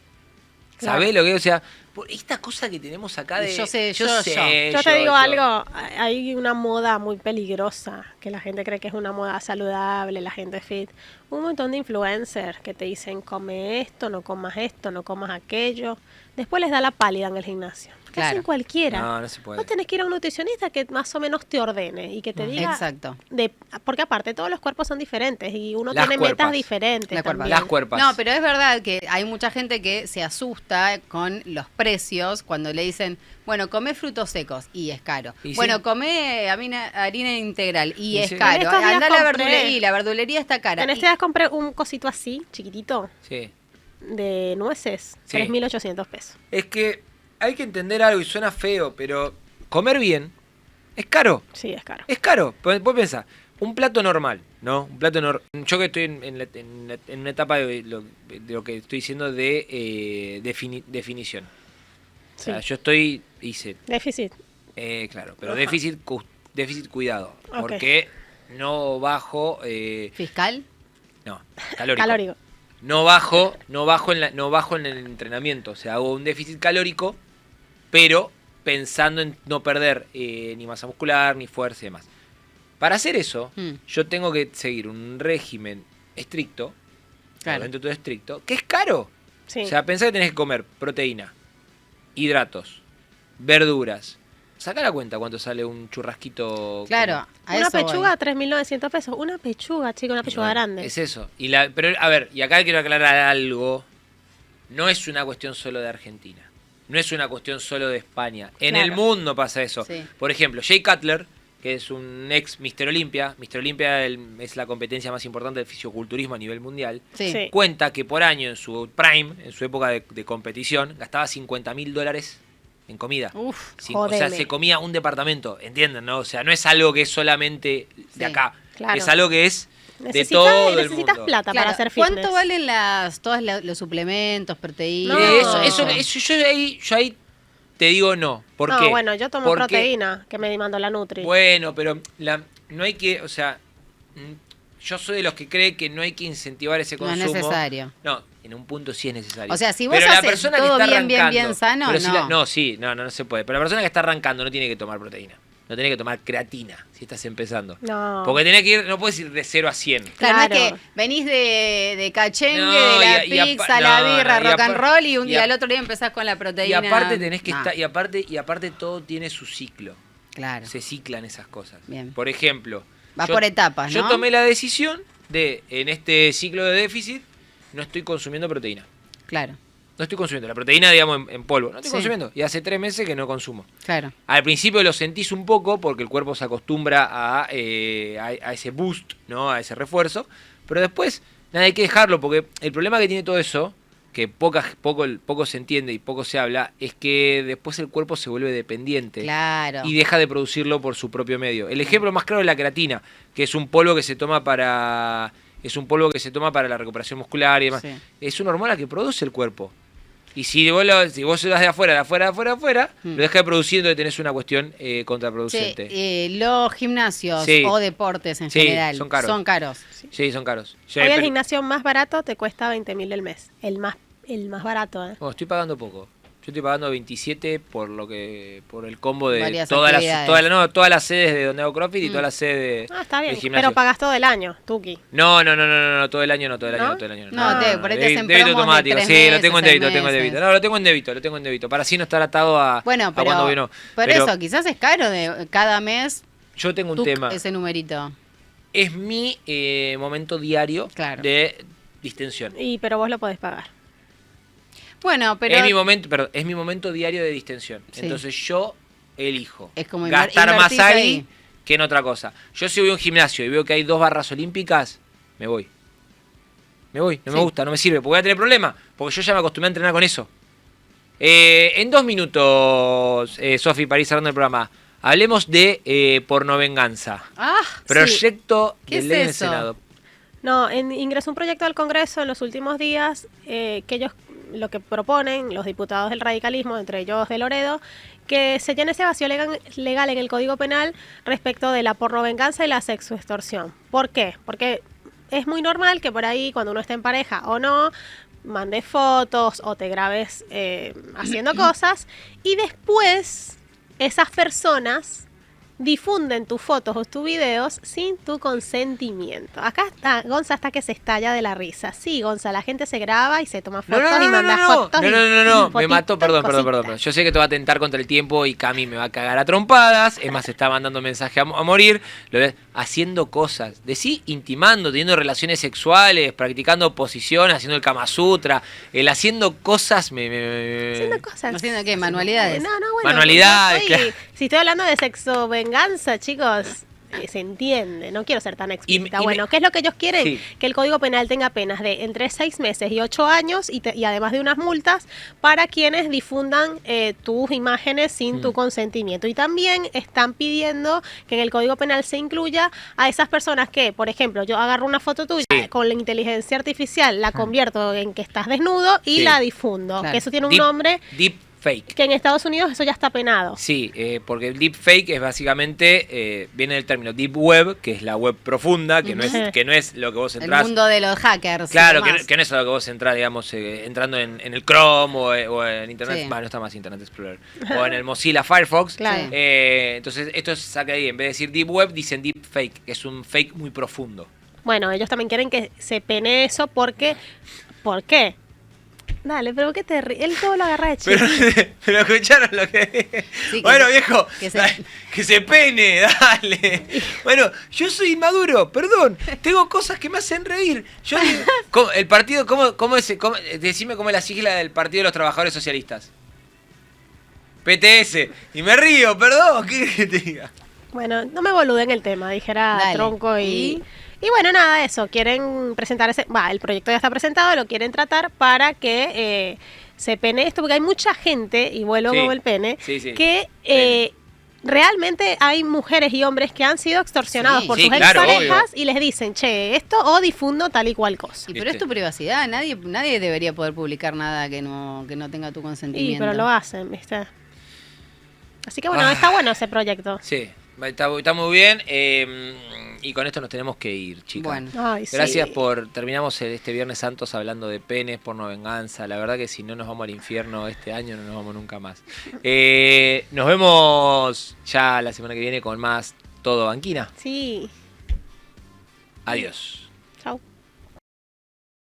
Claro. ¿Sabés lo que? O sea, esta cosa que tenemos acá de... Yo sé. Yo te digo algo, hay una moda muy peligrosa, que la gente cree que es una moda saludable, la gente fit. Un montón de influencers que te dicen, come esto, no comas aquello. Después les da la pálida en el gimnasio. Claro. Hacen cualquiera. No se puede. Vos tenés que ir a un nutricionista que más o menos te ordene y que te diga... Exacto. Porque aparte todos los cuerpos son diferentes y uno Las tiene cuerpas. metas diferentes también. Las cuerpas. No, pero es verdad que hay mucha gente que se asusta con los precios cuando le dicen, bueno, come frutos secos y es caro. ¿Y Bueno, sí? come harina integral y es sí? caro. En estos días Anda a la compré- verdulería y la verdulería está cara. En este día compré un cosito así, chiquitito, Sí. de nueces, Sí. 3.800 pesos. Es que hay que entender algo y suena feo, pero comer bien es caro. Sí, es caro. Es caro. Vos pensás, un plato normal, ¿no? Yo que estoy en una etapa de lo que estoy diciendo de definición. O sea, yo hice, Déficit. claro, pero Ajá. déficit cuidado. Ok. Porque no bajo... ¿Fiscal? No, calórico. Calórico. No bajo en el entrenamiento. O sea, hago un déficit calórico, pero pensando en no perder ni masa muscular, ni fuerza y demás. Para hacer eso, yo tengo que seguir un régimen estricto, Claro. dentro de todo estricto, que es caro. Sí. O sea, pensá que tenés que comer proteína, hidratos, verduras. Sacá la cuenta cuánto sale un churrasquito. Claro, a Una eso voy. pechuga, 3.900 pesos. Una pechuga, chico, una pechuga grande. Es eso. Pero, a ver, y acá quiero aclarar algo. No es una cuestión solo de Argentina. No es una cuestión solo de España. En Claro. el mundo pasa eso. Sí. Por ejemplo, Jay Cutler, que es un ex Mr. Olympia. Mr. Olympia es la competencia más importante del fisiculturismo a nivel mundial. Sí. Sí. Cuenta que por año, en su prime, en su época de competición, gastaba $50.000 en comida. Uf, O sea, jodeme. se comía un departamento, ¿entienden? ¿No? O sea, no es algo que es solamente de Sí, acá. claro. Es algo que es de todo el Necesitas mundo. plata Claro, para hacer fitness. ¿cuánto valen todos los suplementos, proteínas? No. Eso yo ahí te digo no. ¿Por No, qué? bueno, yo tomo Porque- proteína que me mandó la Nutri. Bueno, pero no hay que, o sea, yo soy de los que cree que no hay que incentivar ese No es consumo. necesario. No, en un punto sí es necesario. O sea, si vos Pero la haces persona que todo está bien, bien, arrancando- bien sano, pero si no. no se puede. Pero la persona que está arrancando no tiene que tomar proteína. No tiene que tomar creatina si estás empezando. No. Porque tenés que ir, no puedes ir de 0 a 100. Claro, no es Claro. que venís de cachengue, No, de la y a- pizza, y la no, birra, no, y rock and apar- roll y un y día a- al otro día empezás con la Y proteína. aparte tenés que No, estar, y aparte todo tiene su ciclo. Claro. Se ciclan esas cosas. Bien. Por ejemplo, Vas por etapas, yo ¿no? tomé la decisión de, en este ciclo de déficit, no estoy consumiendo proteína. Claro. No estoy consumiendo la proteína, digamos, en polvo. No estoy Sí. consumiendo. Y hace 3 meses que no consumo. Claro. Al principio lo sentís un poco porque el cuerpo se acostumbra a ese boost, ¿no? A ese refuerzo. Pero después, nada, hay que dejarlo porque el problema que tiene todo eso, que poco se entiende y poco se habla, es que después el cuerpo se vuelve dependiente. Claro. Y deja de producirlo por su propio medio. El ejemplo más claro es la creatina, que es un polvo que se toma para... Es un polvo que se toma para la recuperación muscular y demás. Sí. Es una hormona que produce el cuerpo. Y si vos lo das de afuera, lo dejas de producir, entonces tenés una cuestión contraproducente. Los gimnasios Sí. o deportes en Sí, general son caros. Sí, son caros. Hoy el gimnasio más barato te cuesta 20.000 el mes. El más barato, ¿eh? Estoy pagando poco. Yo estoy pagando 27 por el combo de Varias todas actividades. todas las sedes de donde hago CrossFit y todas las sedes Está bien, del gimnasio. pero pagas todo el año, Tuki. No, todo el año no. No, por ahí te hacen débito promos de automático, 3 sí, lo tengo en meses, débito, 6 tengo en débito. meses. No, lo tengo en débito, para así no estar atado a Bueno, pero, cuando vino. pero eso, quizás es caro de cada mes. Yo tengo un tema. Ese numerito. Es mi momento diario de distensión. Pero vos lo podés pagar. Bueno, pero... Es mi momento diario de distensión. Sí. Entonces yo elijo Es como gastar más invertís ahí que en otra cosa. Yo si voy a un gimnasio y veo que hay 2 barras olímpicas, me voy. No me gusta, no me sirve, porque voy a tener problemas, porque yo ya me acostumbré a entrenar con eso. En 2 minutos, Sofi, para ir cerrando el programa, hablemos de pornovenganza. Proyecto de ley del Senado. No, ingresó un proyecto al Congreso en los últimos días que ellos lo que proponen, los diputados del radicalismo, entre ellos de Loredo, que se llene ese vacío legal en el Código Penal respecto de la pornovenganza y la sexoextorsión. ¿Por qué? Porque es muy normal que por ahí, cuando uno esté en pareja o no, mandes fotos o te grabes haciendo cosas y después esas personas difunden tus fotos o tus videos sin tu consentimiento. Acá está Gonza hasta que se estalla de la risa. Sí, Gonza, la gente se graba y se toma fotos y manda fotos. No, me mató, perdón. Yo sé que te va a atentar contra el tiempo y Cami me va a cagar a trompadas. Es más, está mandando mensaje a morir. Lo ves haciendo cosas. Intimando, teniendo relaciones sexuales, practicando posiciones, haciendo el Kama Sutra. El haciendo cosas Haciendo cosas. ¿Haciendo qué? ¿Manualidades? No, bueno. Manualidades, claro. Si estoy hablando de sexo venganza, chicos, se entiende, no quiero ser tan explícita. ¿Qué es lo que ellos quieren? Sí. Que el Código Penal tenga penas de entre 6 meses y 8 años y además de unas multas para quienes difundan tus imágenes sin tu consentimiento. Y también están pidiendo que en el Código Penal se incluya a esas personas que, por ejemplo, yo agarro una foto tuya con la inteligencia artificial, la convierto en que estás desnudo y la difundo. Claro. Que eso tiene un nombre... Deepfake. Que en Estados Unidos eso ya está penado. Sí, porque el deepfake es básicamente, viene del término deep web, que es la web profunda, que no es lo que vos entrás. El mundo de los hackers. Claro, que no es lo que vos entrás, digamos, entrando en el Chrome o en Internet. Sí. No está más Internet Explorer. O en el Mozilla Firefox. Claro. Entonces, esto saca ahí, en vez de decir deep web, dicen deep fake, que es un fake muy profundo. Bueno, ellos también quieren que se pene eso porque... ¿Por qué? Dale, pero ¿qué te ríes? Él todo lo agarra de chiste. Pero escucharon lo que dije. Sí, bueno, viejo, que se pene, dale. Bueno, yo soy inmaduro, perdón. Tengo cosas que me hacen reír. Yo el partido, decime cómo es la sigla del Partido de los Trabajadores Socialistas. PTS. Y me río, perdón. ¿Qué querés que te diga? Bueno, no me boluden el tema, dijera Dale. Tronco y bueno, nada, eso, quieren presentar el proyecto ya está presentado, lo quieren tratar para que se pene esto, porque hay mucha gente, y vuelvo con el pene, que realmente hay mujeres y hombres que han sido extorsionados por sus exparejas y les dicen, che, esto o difundo tal y cual cosa. Y pero es tu privacidad, nadie debería poder publicar nada que no tenga tu consentimiento. Sí, pero lo hacen, ¿viste? Así que bueno, está bueno ese proyecto. Sí, está muy bien. Y con esto nos tenemos que ir, chicas. Bueno. Ay, Gracias sí. terminamos este Viernes Santos hablando de penes, pornovenganza. La verdad que si no nos vamos al infierno este año, no nos vamos nunca más. Nos vemos ya la semana que viene con más Todo Banquina. Sí. Adiós. Chau.